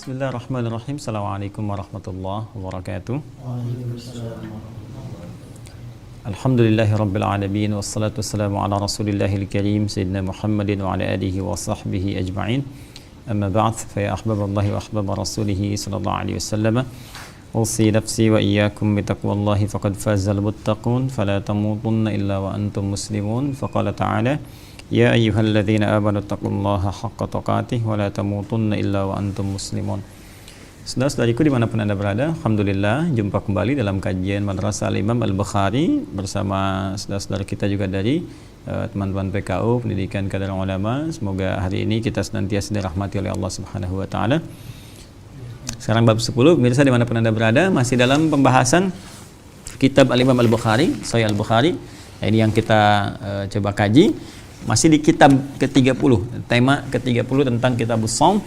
Bismillahirrahmanirrahim. Assalamualaikum warahmatullahi wabarakatuh. Alhamdulillahirabbil alamin wassalatu wassalamu ala rasulillahil karim sayyidina Muhammadin wa ala alihi wa sahbihi ajma'in. Amma ba'd, fa ya ahbaballahi wa ahbaba rasulih sallallahu alaihi wasallam. Usi nafsi wa iyyakum bi taqwallahi faqad fazal muttaqun fala tamutunna illa wa antum muslimun. Faqala ta'ala ya ayyuhalladzina amanu taqullaha haqqa tuqatih wa la tamutunna illa wa antum muslimun. Saudara-saudariku dimanapun Anda berada, alhamdulillah jumpa kembali dalam kajian Madrasah Al-Imam Al-Bukhari bersama saudara-saudara kita juga dari teman-teman PKU Pendidikan Kader Ulama. Semoga hari ini kita senantiasa dirahmati oleh Allah Subhanahu wa taala. Sekarang bab 10, pemirsa dimanapun Anda berada, masih dalam pembahasan kitab Al-Imam Al-Bukhari, Sahih Al-Bukhari. Ini yang kita coba kaji. Masih di kitab ke-30, tema ke-30 tentang kitab Shaum.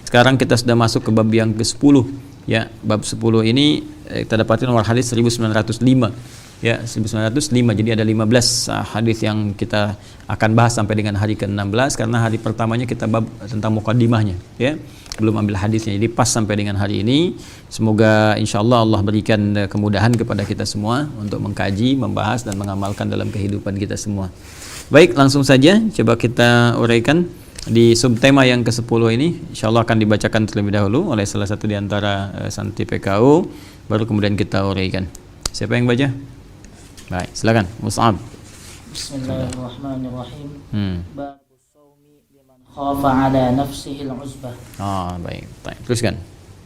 Sekarang kita sudah masuk ke bab yang ke-10. Ya, bab 10 ini kita dapatkan nomor hadis 1905. Ya, 1905. Jadi ada 15 hadis yang kita akan bahas sampai dengan hari ke-16 karena hari pertamanya kita bab tentang mukaddimahnya, ya. Belum ambil hadisnya. Jadi pas sampai dengan hari ini. Semoga insyaallah Allah berikan kemudahan kepada kita semua untuk mengkaji, membahas dan mengamalkan dalam kehidupan kita semua. Baik, langsung saja coba kita uraikan di subtema yang ke-10 ini. Insyaallah akan dibacakan terlebih dahulu oleh salah satu di antara santri PKU, baru kemudian kita uraikan. Siapa yang baca? Baik, silakan Mus'ab. Bismillahirrahmanirrahim. Babu shaumi liman khafa ala nafsihi al-uzbah. Baik. Teruskan.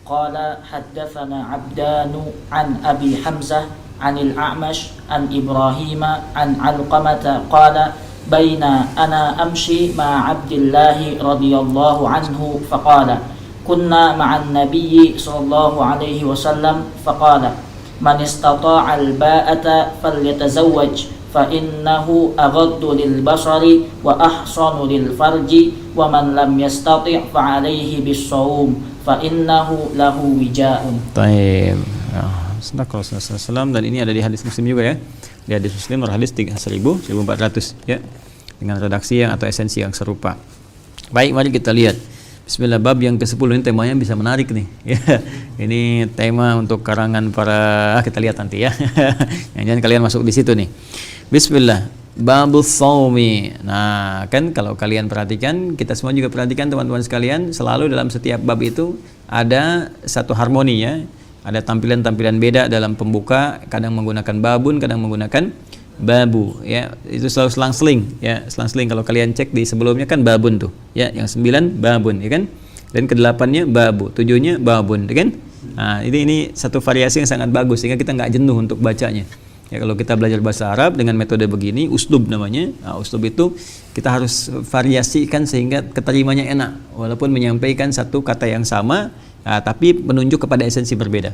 Qala haddatsana Abdanu an Abi Hamzah anil A'mash an Ibrahim an Alqamah qala baina ana amshi ma Abdullah radhiyallahu anhu faqala kunna ma'an nabiyyi sallallahu alaihi wasallam faqala man istata'a al-ba'ata falyatazawwaj fa innahu aghaddu lil basari wa ahsanu lil farji wa man lam yastati' fa alayhi bis-shaum fa innahu lahu wija'un. Baik. Sedekah Rasulullah SAW, dan ini ada di hadis Muslim juga, ya. Di hadis Muslim hadis 1400, ya, dengan redaksi yang atau esensi yang serupa. Baik, mari kita lihat. Bismillah, bab yang ke-10 ini temanya bisa menarik nih, ya. Ini tema untuk karangan para, kita lihat nanti, ya. Jangan kalian masuk di situ nih. Bismillah, babus shaumi. Nah, kan kalau kalian perhatikan, kita semua juga perhatikan teman-teman sekalian, selalu dalam setiap bab itu ada satu harmoni, ya. Ada tampilan-tampilan beda dalam pembuka, kadang menggunakan babun, kadang menggunakan babu, ya. Itu selalu selang-seling, ya. Selang-seling kalau kalian cek di sebelumnya kan babun tuh, ya. Yang 9 babun, ya kan? Dan ke-8-nya babu, 7-nya babun, ya kan? Nah, ini satu variasi yang sangat bagus sehingga kita nggak jenuh untuk bacanya. Ya, kalau kita belajar bahasa Arab dengan metode begini, uslub namanya. Nah, uslub itu kita harus variasikan sehingga keterimanya enak, walaupun menyampaikan satu kata yang sama, tapi menunjuk kepada esensi berbeda.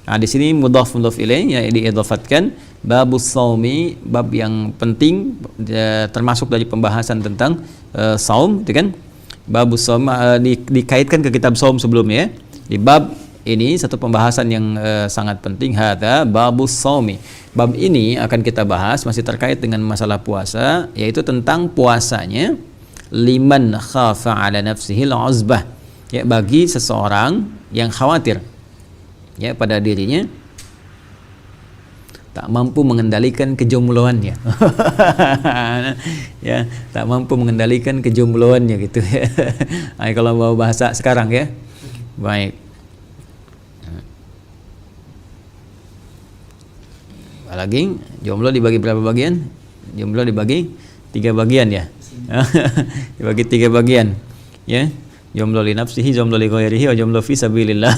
Nah, di sini mudhaf ilaih, ya, diidhafatkan babus shaumi, bab yang penting, termasuk dari pembahasan tentang saum, gitu kan? Babus shaum dikaitkan ke kitab saum sebelumnya, ya. Di bab ini satu pembahasan yang sangat penting, hadza babus shaumi. Bab ini akan kita bahas masih terkait dengan masalah puasa, yaitu tentang puasanya liman khafa ala nafsihi al-uzbah, ya, bagi seseorang yang khawatir, ya, pada dirinya tak mampu mengendalikan kejombloannya. Ya, tak mampu mengendalikan kejombloannya, gitu, ya. Nah, kalau mau bahasa sekarang, ya. Baik. Lagi, jomblo dibagi berapa bagian? Jomblo dibagi 3 bagian, ya. Dibagi 3 bagian, ya. Jomblo li nafsihi, jomblo li ghairihi, jomblo fi sabilillah.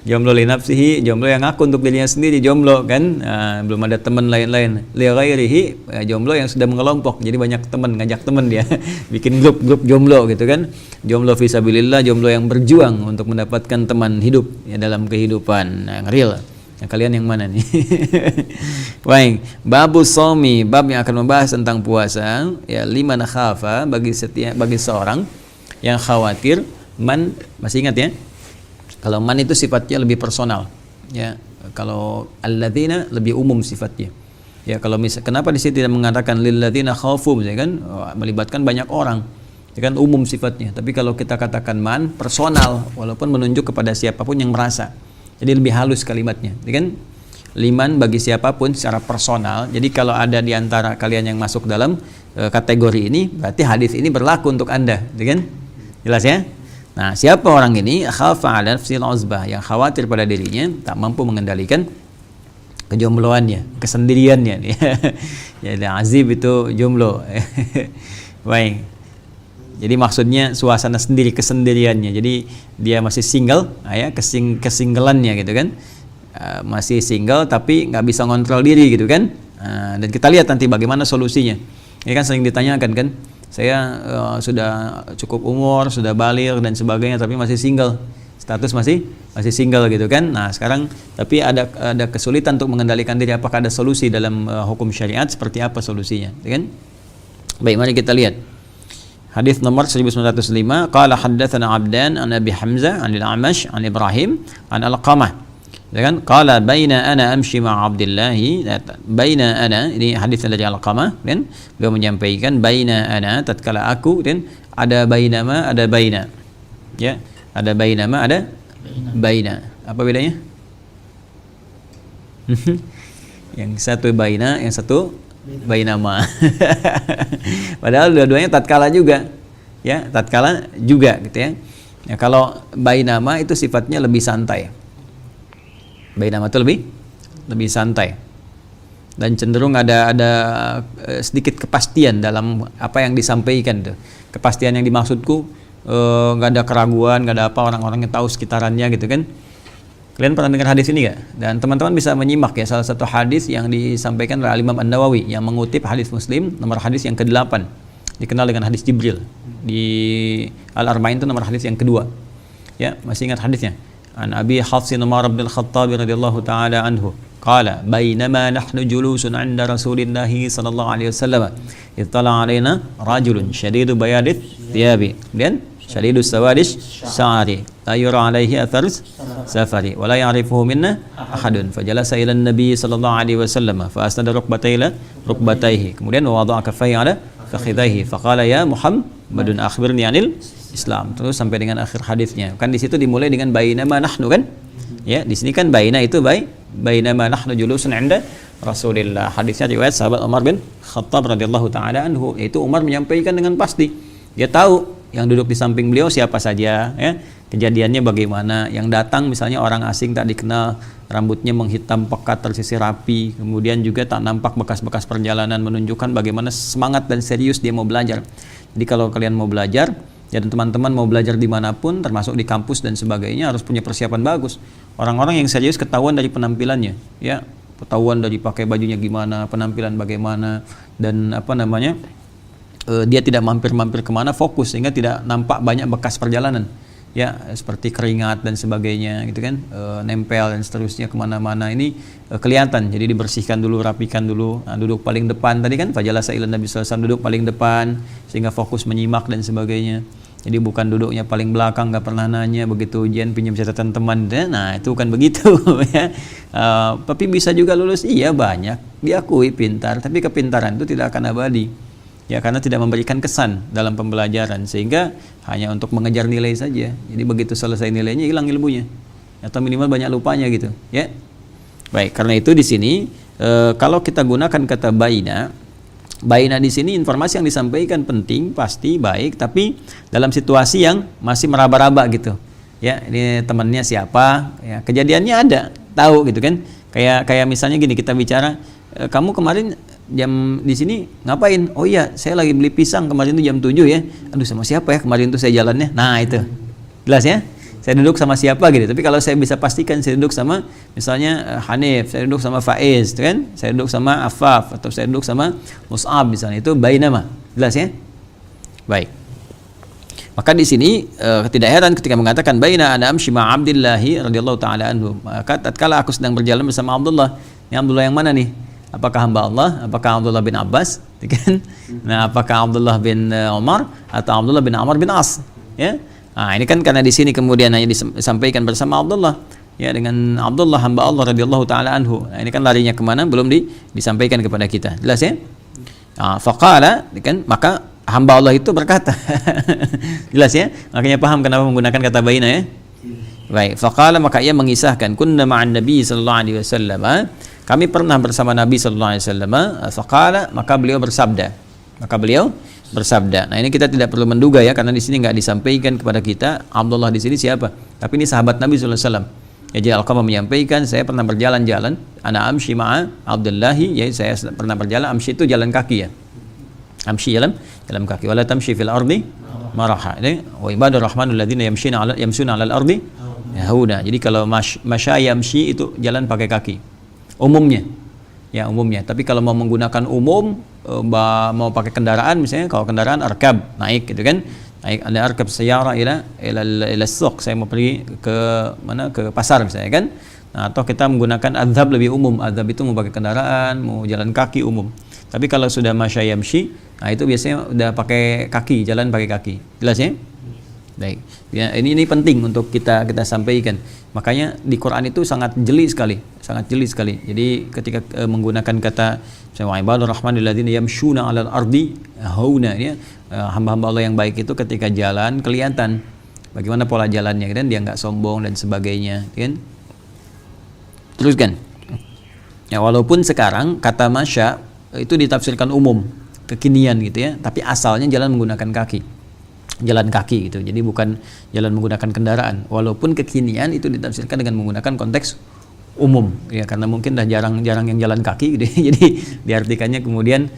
Jomblo li nafsihi, jomblo yang ngaku untuk dirinya sendiri, jomblo kan, belum ada teman lain-lain. Li ghairihi, jomblo yang sudah mengelompok, jadi banyak teman, ngajak teman dia, bikin grup jomblo, gitu kan. Jomblo fi sabilillah, jomblo yang berjuang untuk mendapatkan teman hidup, ya, dalam kehidupan yang real. Nah, kalian yang mana nih? Baik, babus shaumi, bab yang akan membahas tentang puasa, ya, liman khafa, bagi seorang yang khawatir. Man, masih ingat, ya? Kalau man itu sifatnya lebih personal, ya. Kalau alladzina lebih umum sifatnya. Ya, kalau kenapa di sini tidak mengatakan lilladzina khafu, kan, melibatkan banyak orang. itu kan umum sifatnya. Tapi kalau kita katakan man, personal, walaupun menunjuk kepada siapapun yang merasa, jadi lebih halus kalimatnya, itu kan liman bagi siapapun secara personal. Jadi kalau ada di antara kalian yang masuk dalam kategori ini, berarti hadis ini berlaku untuk Anda, itu kan jelas ya. Nah, siapa orang ini? Khafa 'ala nafsil uzbah, yang khawatir pada dirinya tak mampu mengendalikan kejombloannya, kesendiriannya. Jadi azib itu jomblo. Baik. Jadi maksudnya suasana sendiri, kesendiriannya. Jadi dia masih single, ya, kesinggelannya gitu kan. Masih single tapi nggak bisa ngontrol diri gitu kan. Dan kita lihat nanti bagaimana solusinya. Ini kan sering ditanyakan kan. Saya sudah cukup umur, sudah baligh dan sebagainya, tapi masih single. Status masih single gitu kan. Nah sekarang tapi ada kesulitan untuk mengendalikan diri. Apakah ada solusi dalam hukum syariat? Seperti apa solusinya, gitu kan? Baik, mari kita lihat hadis nomor 1905. Qala haddatsana Abdan an Abi Hamzah an al-A'mash an Ibrahim an Alqamah, ya kan? Qala baina ana amshi ma Abdullah, baina ana, ini hadis dari Alqamah kan, beliau menyampaikan baina ana, tatkala aku, dan ada bainama, ada baina, ya. Ada bainama, ada baina. Apa bedanya? Yang satu baina, yang satu bainama. Padahal dua-duanya tatkala juga, ya, tatkala juga gitu ya. Ya kalau bainama itu sifatnya lebih santai. Bainama itu lebih santai. Dan cenderung ada sedikit kepastian dalam apa yang disampaikan tuh. Kepastian yang dimaksudku nggak ada keraguan, nggak ada apa, orang-orangnya tahu sekitarannya gitu kan. Kalian pernah dengar hadis ini nggak? Dan teman-teman bisa menyimak ya salah satu hadis yang disampaikan oleh Imam An-Nawawi yang mengutip hadis Muslim nomor hadis yang ke-8, dikenal dengan hadis Jibril. Di Al-Arba'in itu nomor hadis yang kedua. Ya, masih ingat hadisnya? An Abi Hafsin Umar bin Al-Khattab radhiyallahu taala anhu qala bainama nahnu julusun 'inda Rasulillah sallallahu alaihi wasallam ittala 'alaina rajulun shadidu bayadith thiyabi dan shadidu sawadis sya'ri la yura 'alaihi athar safari wa la ya'rifuhu minna ahadun fajalasa ila an-nabi sallallahu alaihi wasallam fa asnada rukbatayhi kemudian wada'a kaffayhi 'ala fakhidaihi faqala ya Muhammadun akhbirni 'anil Islam, terus sampai dengan akhir hadisnya. Kan di situ dimulai dengan bainama nahnu kan? Ya, di sini kan baina itu bainama nahnu julusun 'inda Rasulillah. Hadisnya riwayat sahabat Umar bin Khattab radhiyallahu taala anhu. Itu Umar menyampaikan dengan pasti. Dia tahu yang duduk di samping beliau siapa saja, ya. Kejadiannya bagaimana, yang datang misalnya orang asing tak dikenal, rambutnya menghitam pekat tersisir rapi, kemudian juga tak nampak bekas-bekas perjalanan, menunjukkan bagaimana semangat dan serius dia mau belajar. Jadi kalau kalian mau belajar, ya, dan teman-teman mau belajar dimanapun, termasuk di kampus dan sebagainya, harus punya persiapan bagus. Orang-orang yang serius ketahuan dari penampilannya, ya, ketahuan dari pakai bajunya gimana, penampilan bagaimana, dan apa namanya, dia tidak mampir-mampir kemana, fokus sehingga tidak nampak banyak bekas perjalanan, ya, seperti keringat dan sebagainya, gitu kan, nempel dan seterusnya kemana-mana. Ini kelihatan, jadi dibersihkan dulu, rapikan dulu. Nah, duduk paling depan tadi kan, fajalasa ila Nabi sallallahu alaihi wasallam, duduk paling depan sehingga fokus menyimak dan sebagainya. Jadi bukan duduknya paling belakang, nggak pernah nanya, begitu ujian pinjam catatan teman, nah itu bukan begitu. Ya. Tapi bisa juga lulus, iya banyak, diakui pintar, tapi kepintaran itu tidak akan abadi, ya, karena tidak memberikan kesan dalam pembelajaran, sehingga hanya untuk mengejar nilai saja. Jadi begitu selesai nilainya hilang ilmunya, atau minimal banyak lupanya gitu, ya. Baik, karena itu di sini kalau kita gunakan kata baina di sini, informasi yang disampaikan penting, pasti baik, tapi dalam situasi yang masih meraba-raba gitu. Ya, ini temannya siapa, ya, kejadiannya ada, tahu gitu kan. Kayak misalnya gini, kita bicara, kamu kemarin jam di sini ngapain? Oh iya, saya lagi beli pisang kemarin itu jam 7 ya. Aduh, sama siapa ya kemarin tuh saya jalannya? Nah, itu. Jelas ya? Saya duduk sama siapa gitu. Tapi kalau saya bisa pastikan saya duduk sama misalnya Hanif, saya duduk sama Faiz, kan? Saya duduk sama Afaf, atau saya duduk sama Mus'ab misalnya, itu bainama. Jelas ya? Baik. Maka di sini tidak heran ketika mengatakan baina ana amshi ma Abdullah radhiyallahu taala anhu. Maka tatkala aku sedang berjalan bersama Abdullah. Ini Abdullah yang mana nih? Apakah hamba Allah? Apakah Abdullah bin Abbas? Kan? Nah, apakah Abdullah bin Umar atau Abdullah bin Amr bin As? Ya. Nah, ini kan karena di sini kemudian hanya disampaikan bersama Abdullah, ya, dengan Abdullah hamba Allah radhiyallahu taala anhu. Nah, ini kan larinya kemana? Belum disampaikan kepada kita. Jelas ya? Faqala, kan, maka hamba Allah itu berkata. Jelas ya? Makanya paham kenapa menggunakan kata baina ya. Baik, faqala, maka ia mengisahkan, kunna ma'an Nabi sallallahu alaihi wasallam. Kami pernah bersama Nabi sallallahu alaihi wasallam. Faqala, maka beliau bersabda. Nah, ini kita tidak perlu menduga ya, karena di sini enggak disampaikan kepada kita Abdullah di sini siapa. Tapi ini sahabat Nabi sallallahu alaihi wasallam. Ya, jadi Alqamah menyampaikan, saya pernah berjalan-jalan, ana amshi ma'a Abdullahi, ya saya pernah berjalan, amshi itu jalan kaki ya. Amshi jalan kaki. Wala tamshi fil ardi maraha. Wa ibadur rahmanul ladzina yamshuna 'alal ardi hauna. Jadi kalau masya yamshi itu jalan pakai kaki. Umumnya. Tapi kalau mau menggunakan umum, mau pakai kendaraan misalnya, kalau kendaraan arkab, naik gitu kan. Naik ada arkab sayyara ila suq, saya mau pergi ke mana, ke pasar misalnya kan. Nah, atau kita menggunakan adzhab lebih umum. Adzhab itu mau pakai kendaraan, mau jalan kaki umum. Tapi kalau sudah masya yamshi, nah itu biasanya udah pakai kaki, jalan pakai kaki. Jelas ya? Baik. Ya, ini penting untuk kita sampaikan. Makanya di Quran itu sangat jeli sekali. Jadi ketika menggunakan kata wa ibadur rahmanil ladzina yamshuna 'alal ardi hauna, ya, hamba-hamba Allah yang baik itu ketika jalan kelihatan bagaimana pola jalannya, dan dia nggak sombong dan sebagainya, kan? Teruskan. Ya, walaupun sekarang kata masya itu ditafsirkan umum, kekinian gitu ya, tapi asalnya jalan menggunakan kaki. Jalan kaki gitu. Jadi bukan jalan menggunakan kendaraan. Walaupun kekinian itu ditafsirkan dengan menggunakan konteks umum ya, karena mungkin dah jarang-jarang yang jalan kaki gitu. Jadi diartikannya kemudian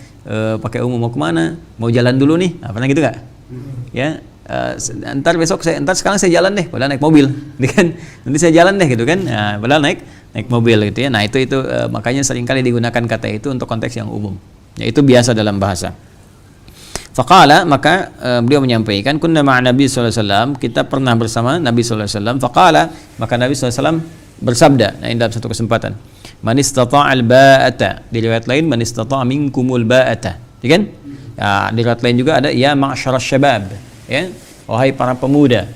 pakai umum. Mau kemana? Mau jalan dulu nih. Nah, pernah gitu nggak? Ya, sekarang saya jalan deh, padahal naik mobil, kan? Nanti saya jalan deh gitu kan? Nah, padahal naik mobil gitu ya. Nah, itu makanya seringkali digunakan kata itu untuk konteks yang umum. Ya, itu biasa dalam bahasa. Faqala, maka beliau menyampaikan, kunna ma'a Nabi sallallahu alaihi wasallam, kita pernah bersama Nabi sallallahu alaihi wasallam. Faqala, maka Nabi sallallahu alaihi wasallam bersabda, nah, dalam satu kesempatan, man istata'al ba'ata, di riwayat lain man istata'a minkumul ba'ata, ya kan? Ya, di riwayat lain juga ada ya ma'syarasy syabab, ya, wahai para pemuda.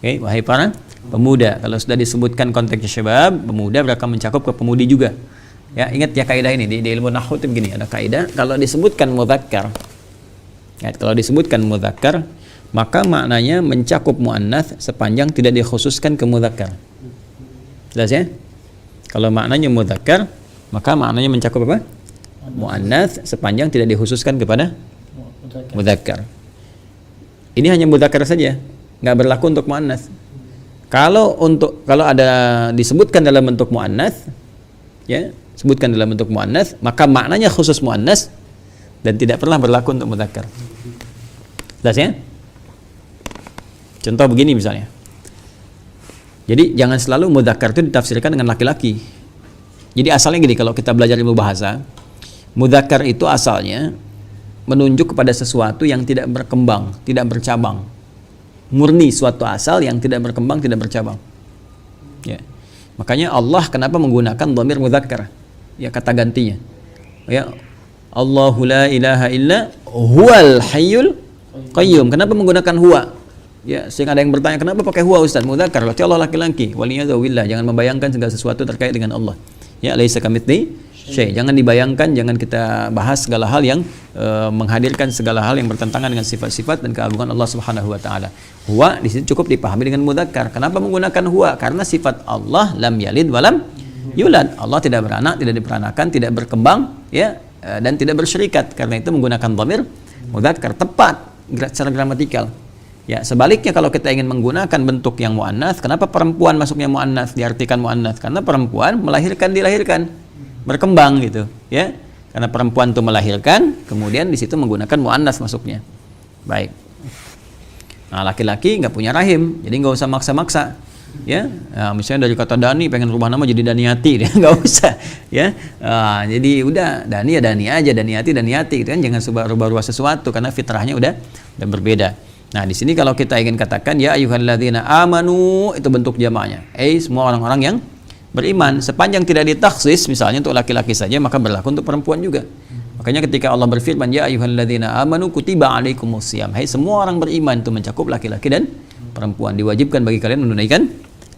Oke, wahai para pemuda. Kalau sudah disebutkan konteksnya syabab, pemuda berarti mencakup ke pemudi juga. Ya, ingat ya kaidah ini di ilmu nahwu itu begini, ada kaidah kalau disebutkan mudzakkar. Ya, kalau disebutkan mudzakkar, maka maknanya mencakup muannats sepanjang tidak dikhususkan ke mudzakkar. Jelas ya? Kalau maknanya mudzakkar, maka maknanya mencakup apa? Muannats sepanjang tidak dikhususkan kepada mudzakkar. Ini hanya mudzakkar saja, nggak berlaku untuk muannats. Kalau ada disebutkan dalam bentuk muannats, ya, sebutkan dalam bentuk muannats, maka maknanya khusus muannats dan tidak pernah berlaku untuk mudzakkar. Jelas ya? Contoh begini misalnya. Jadi jangan selalu mudzakkar itu ditafsirkan dengan laki-laki. Jadi asalnya gini, kalau kita belajar ilmu bahasa, mudzakkar itu asalnya menunjuk kepada sesuatu yang tidak berkembang, tidak bercabang. Murni suatu asal yang tidak berkembang, tidak bercabang. Ya. Makanya Allah kenapa menggunakan dhamir mudzakkar? Ya, kata gantinya. Ya, Allahu la ilaha illa huwal hayyul qayyum. Kenapa menggunakan huwa? Ya, sehingga ada yang bertanya, kenapa pakai huwa Ustaz? Mudzakkar, berarti Allah laki-laki. Waliyadzubillah, jangan membayangkan segala sesuatu terkait dengan Allah. Ya, laisa kamitslihi syai'. Jangan dibayangkan, jangan kita bahas segala hal yang menghadirkan segala hal yang bertentangan dengan sifat-sifat dan keagungan Allah Subhanahu wa taala. Huwa di sini cukup dipahami dengan mudzakkar. Kenapa menggunakan huwa? Karena sifat Allah lam yalid wa lam yulad. Allah tidak beranak, tidak diperanakan, tidak berkembang, ya, dan tidak bersyarikat. Karena itu menggunakan dhamir mudzakkar, tepat secara gramatikal. Ya, sebaliknya kalau kita ingin menggunakan bentuk yang muannats, kenapa perempuan masuknya muannats, diartikan muannats? Karena perempuan dilahirkan, berkembang gitu, ya. Karena perempuan itu melahirkan, kemudian di situ menggunakan muannats masuknya. Baik. Nah, laki-laki nggak punya rahim, jadi nggak usah maksa-maksa. Ya, nah, misalnya dari kata Dani pengen rubah nama jadi Daniati, dia nggak usah, ya. Jadi udah Dani ya Dani aja, Daniati, gitu kan. Jangan rubah-rubah sesuatu karena fitrahnya udah berbeda. Nah, di sini kalau kita ingin katakan ya ayyuhalladzina amanu, itu bentuk jamaknya. Semua orang-orang yang beriman, sepanjang tidak ditaksis misalnya untuk laki-laki saja, maka berlaku untuk perempuan juga. Makanya ketika Allah berfirman ya ayyuhalladzina amanu kutiba alaikumusiyam, semua orang beriman itu mencakup laki-laki dan perempuan, diwajibkan bagi kalian menunaikan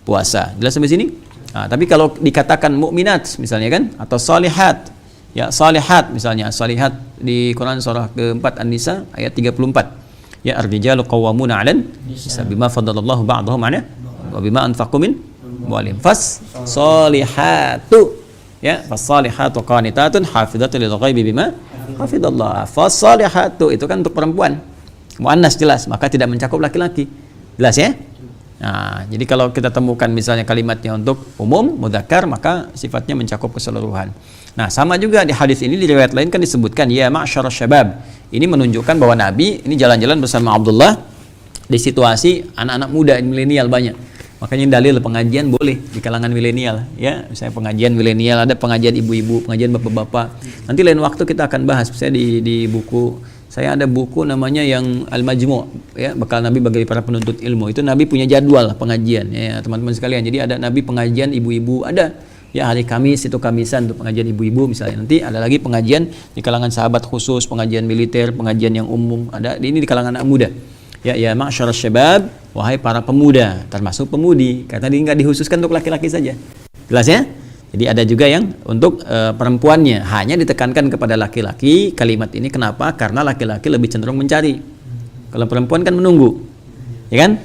puasa. Jelas sampai sini? Nah, tapi kalau dikatakan mukminat misalnya kan, atau salihat, Ya, salihat misalnya, salihat di Quran surah keempat An-Nisa ayat 34. Ya, ar-rijalu qawwamuna 'alan nisa bima faddalallahu ba'dahum 'ala wa bima anfaqu min amwalihim. Fas salihatu, ya, fas salihatu qanitatun hafizatun lil ghaibi bima hafidallah. Fas salihatu itu kan untuk perempuan. Muannas jelas, maka tidak mencakup laki-laki. Jelas ya? Nah, jadi kalau kita temukan misalnya kalimatnya untuk umum, mudzakkar, maka sifatnya mencakup keseluruhan. Nah, sama juga di hadis ini, di riwayat lain kan disebutkan, ya ma'syarasy syabab. Ini menunjukkan bahwa Nabi ini jalan-jalan bersama Abdullah di situasi anak-anak muda, milenial banyak. Makanya dalil pengajian boleh di kalangan milenial, ya. Misalnya pengajian milenial, ada pengajian ibu-ibu, pengajian bapak-bapak. Nanti lain waktu kita akan bahas, misalnya di buku saya ada buku namanya yang Al-Majmu', ya, bekal Nabi bagi para penuntut ilmu. Itu Nabi punya jadwal pengajian, ya teman-teman sekalian. Jadi ada Nabi pengajian ibu-ibu, ada ya hari Kamis itu Kamisan untuk pengajian ibu-ibu misalnya. Nanti ada lagi pengajian di kalangan sahabat khusus, pengajian militer, pengajian yang umum. Ada ini di kalangan anak muda. Ya ma'syarasy syabab, wahai para pemuda, termasuk pemudi. Karena ini enggak dikhususkan untuk laki-laki saja. Jelas ya? Jadi ada juga yang untuk perempuannya, hanya ditekankan kepada laki-laki kalimat ini. Kenapa? Karena laki-laki lebih cenderung mencari. Kalau perempuan kan menunggu, ya kan?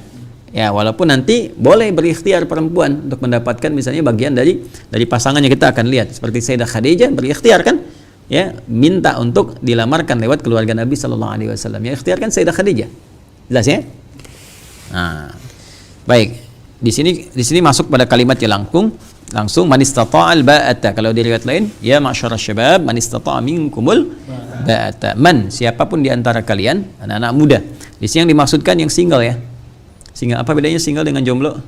Ya, walaupun nanti boleh berikhtiar perempuan untuk mendapatkan misalnya bagian dari pasangannya, kita akan lihat. Seperti Sayyidah Khadijah berikhtiar kan? Ya, minta untuk dilamarkan lewat keluarga Nabi Sallallahu Alaihi Wasallam. Ya, ikhtiar kan Sayyidah Khadijah. Jelas ya? Nah, baik. Di sini masuk pada kalimat yang langsung man istata'al ba'ata. Kalau di riwayat lain, ya ma'syarasy syabab man istata'a minkumul ba'ata. Man, siapapun di antara kalian, anak-anak muda. Di sini yang dimaksudkan yang single ya. Single, apa bedanya single dengan jomblo?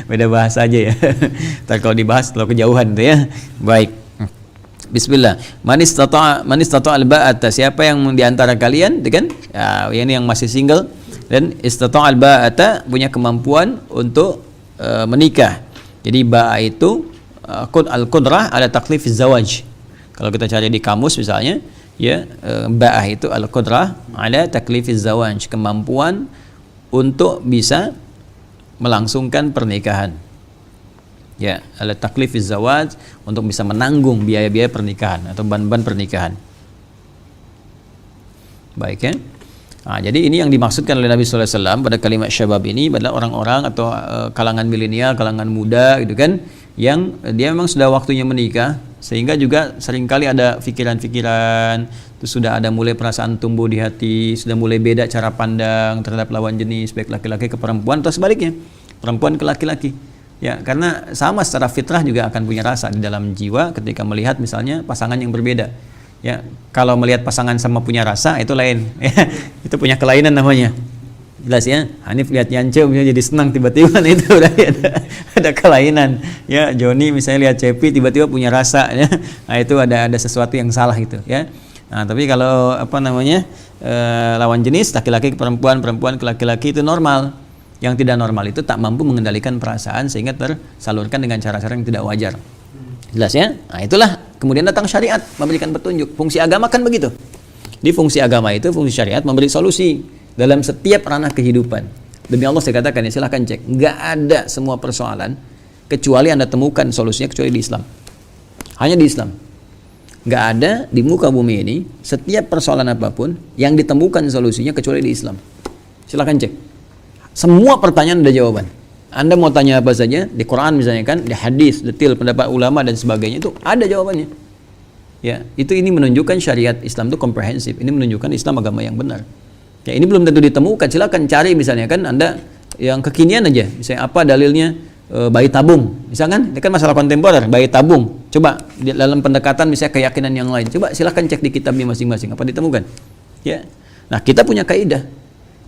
Beda bahasa aja ya. Ntar kalau dibahas terlalu kejauhan tuh ya. Baik. Bismillah. Man istata'al ba'ata. Siapa yang di antara kalian, kan? Ya, ini yang masih single dan istata'al ba'ata, punya kemampuan untuk menikah. Jadi ba'a itu al-qudrah ala taklifiz zawaj. Kalau kita cari di kamus misalnya, ya, ba'ah itu al-qudrah ala taklifiz zawaj, kemampuan untuk bisa melangsungkan pernikahan. Ya, ala taklifiz zawaj, untuk bisa menanggung biaya-biaya pernikahan atau beban-beban pernikahan. Baik ya. Nah, jadi ini yang dimaksudkan oleh Nabi sallallahu alaihi wasallam pada kalimat syabab ini adalah orang-orang atau kalangan milenial, kalangan muda gitu kan, yang dia memang sudah waktunya menikah, sehingga juga seringkali ada pikiran-pikiran, terus sudah ada mulai perasaan tumbuh di hati, sudah mulai beda cara pandang terhadap lawan jenis, baik laki-laki ke perempuan atau sebaliknya, perempuan ke laki-laki. Ya, karena sama secara fitrah juga akan punya rasa di dalam jiwa ketika melihat misalnya pasangan yang berbeda. Ya, kalau melihat pasangan sama punya rasa itu lain, ya, itu punya kelainan namanya. Jelas ya, Hanif lihat Yance misalnya jadi senang tiba-tiba, nah itu udah ada kelainan. Ya, Joni misalnya lihat Cepi tiba-tiba punya rasa, ya, nah itu ada sesuatu yang salah itu, ya. Nah, tapi kalau lawan jenis laki-laki ke perempuan, perempuan ke laki-laki itu normal. Yang tidak normal itu tak mampu mengendalikan perasaan sehingga tersalurkan dengan cara-cara yang tidak wajar. Jelas ya? Nah, itulah kemudian datang syariat memberikan petunjuk. Fungsi agama kan begitu. Di fungsi agama itu, fungsi syariat memberi solusi dalam setiap ranah kehidupan. Demi Allah saya katakan ya, silahkan cek. Nggak ada semua persoalan kecuali Anda temukan solusinya kecuali di Islam. Hanya di Islam. Nggak ada di muka bumi ini setiap persoalan apapun yang ditemukan solusinya kecuali di Islam. Silahkan cek. Semua pertanyaan ada jawaban. Anda mau tanya apa saja di Quran misalnya kan, di hadis, detail pendapat ulama dan sebagainya itu ada jawabannya. Ya, ini menunjukkan syariat Islam itu komprehensif. Ini menunjukkan Islam agama yang benar. Ya, ini belum tentu ditemukan. Silakan cari misalnya kan Anda yang kekinian aja. Misalnya apa dalilnya bayi tabung. Misalkan ini kan masalah kontemporer, bayi tabung. Coba di dalam pendekatan misalnya keyakinan yang lain. Coba silakan cek di kitabnya masing-masing apa ditemukan. Ya. Nah, kita punya kaidah.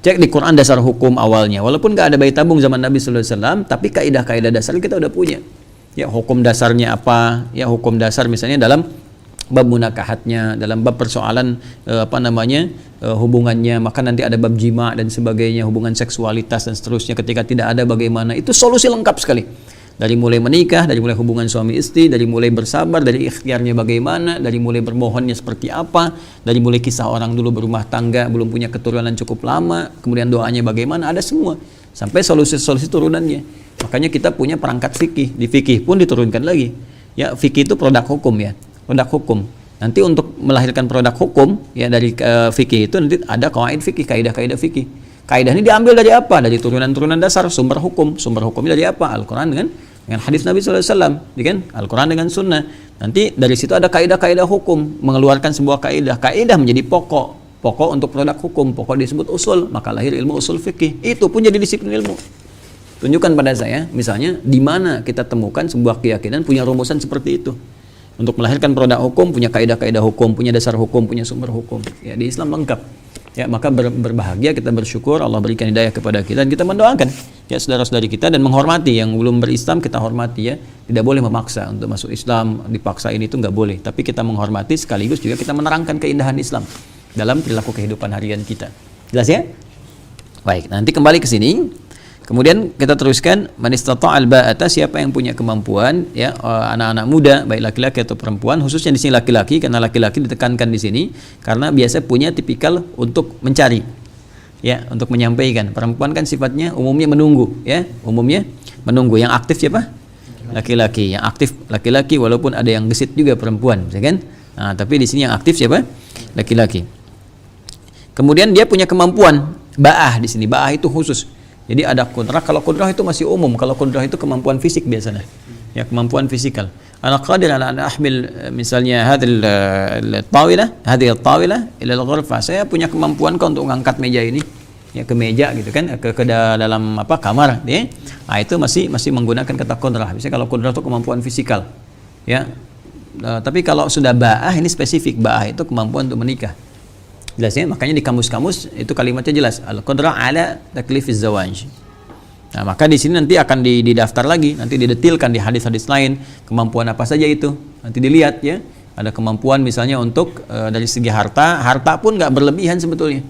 Cek di Quran dasar hukum awalnya. Walaupun nggak ada bayi tabung zaman Nabi sallallahu alaihi wasallam, tapi kaidah-kaidah dasar kita udah punya. Ya, hukum dasarnya apa? Ya, hukum dasar misalnya dalam bab munakahatnya, dalam bab persoalan hubungannya, maka nanti ada bab jima dan sebagainya, hubungan seksualitas dan seterusnya. Ketika tidak ada bagaimana, itu solusi lengkap sekali. Dari mulai menikah, dari mulai hubungan suami istri, dari mulai bersabar, dari ikhtiarnya bagaimana, dari mulai bermohonnya seperti apa, dari mulai kisah orang dulu berumah tangga, belum punya keturunan cukup lama, kemudian doanya bagaimana, ada semua. Sampai solusi-solusi turunannya. Makanya kita punya perangkat fikih. Di fikih pun diturunkan lagi. Ya, fikih itu produk hukum ya, produk hukum. Nanti untuk melahirkan produk hukum ya dari fikih itu nanti ada qawaid fikih, kaidah-kaidah fikih. Kaidah ini diambil dari apa? Dari turunan-turunan dasar sumber hukum. Sumber hukumnya dari apa? Al-Qur'an dengan hadis Nabi SAW, kan? Al-Qur'an dengan sunnah. Nanti dari situ ada kaidah-kaidah hukum, mengeluarkan sebuah kaidah. Kaidah menjadi pokok untuk produk hukum. Pokok disebut usul, maka lahir ilmu usul fikih. Itu pun jadi disiplin ilmu. Tunjukkan pada saya, misalnya, di mana kita temukan sebuah keyakinan punya rumusan seperti itu. Untuk melahirkan produk hukum, punya kaidah-kaidah hukum, punya dasar hukum, punya sumber hukum. Ya, di Islam lengkap. Ya, maka berbahagia kita bersyukur Allah berikan hidayah kepada kita, dan kita mendoakan ya saudara-saudari kita, dan menghormati yang belum berislam, kita hormati ya. Tidak boleh memaksa untuk masuk Islam, dipaksa ini itu nggak boleh. Tapi kita menghormati sekaligus juga kita menerangkan keindahan Islam dalam perilaku kehidupan harian kita. Jelas ya? Baik, nanti kembali ke sini. Kemudian kita teruskan, man istata'al ba'ata, siapa yang punya kemampuan ya, anak-anak muda baik laki-laki atau perempuan, khususnya di sini laki-laki, karena laki-laki ditekankan di sini karena biasa punya tipikal untuk mencari ya, untuk menyampaikan. Perempuan kan sifatnya umumnya menunggu ya, umumnya menunggu. Yang aktif siapa? Laki-laki. Yang aktif laki-laki, walaupun ada yang gesit juga perempuan, ya kan? Nah, tapi di sini yang aktif siapa? Laki-laki. Kemudian dia punya kemampuan ba'ah di sini. Ba'ah itu khusus. Jadi ada kudrah. Kalau kudrah itu masih umum. Kalau kudrah itu kemampuan fisik biasanya. Ya, kemampuan fisikal. Ana qadir ala an ahmil misalnya hadhil tawilah, hadhihi tawilah ila al-ghurfah. Saya punya kemampuan kok untuk mengangkat meja ini ya ke meja gitu kan, ke dalam apa kamar ya. Nah, itu masih menggunakan kata kudrah. Biasanya kalau kudrah itu kemampuan fisikal. Ya. Tapi kalau sudah ba'ah ini spesifik. Ba'ah itu kemampuan untuk menikah. Jelas ya, makanya di kamus-kamus itu kalimatnya jelas, al-qudrah ala taklifiz zawaj. Nah, maka di sini nanti akan didaftar lagi, nanti didetilkan di hadis-hadis lain kemampuan apa saja itu. Nanti dilihat ya, ada kemampuan misalnya untuk dari segi harta pun nggak berlebihan sebetulnya.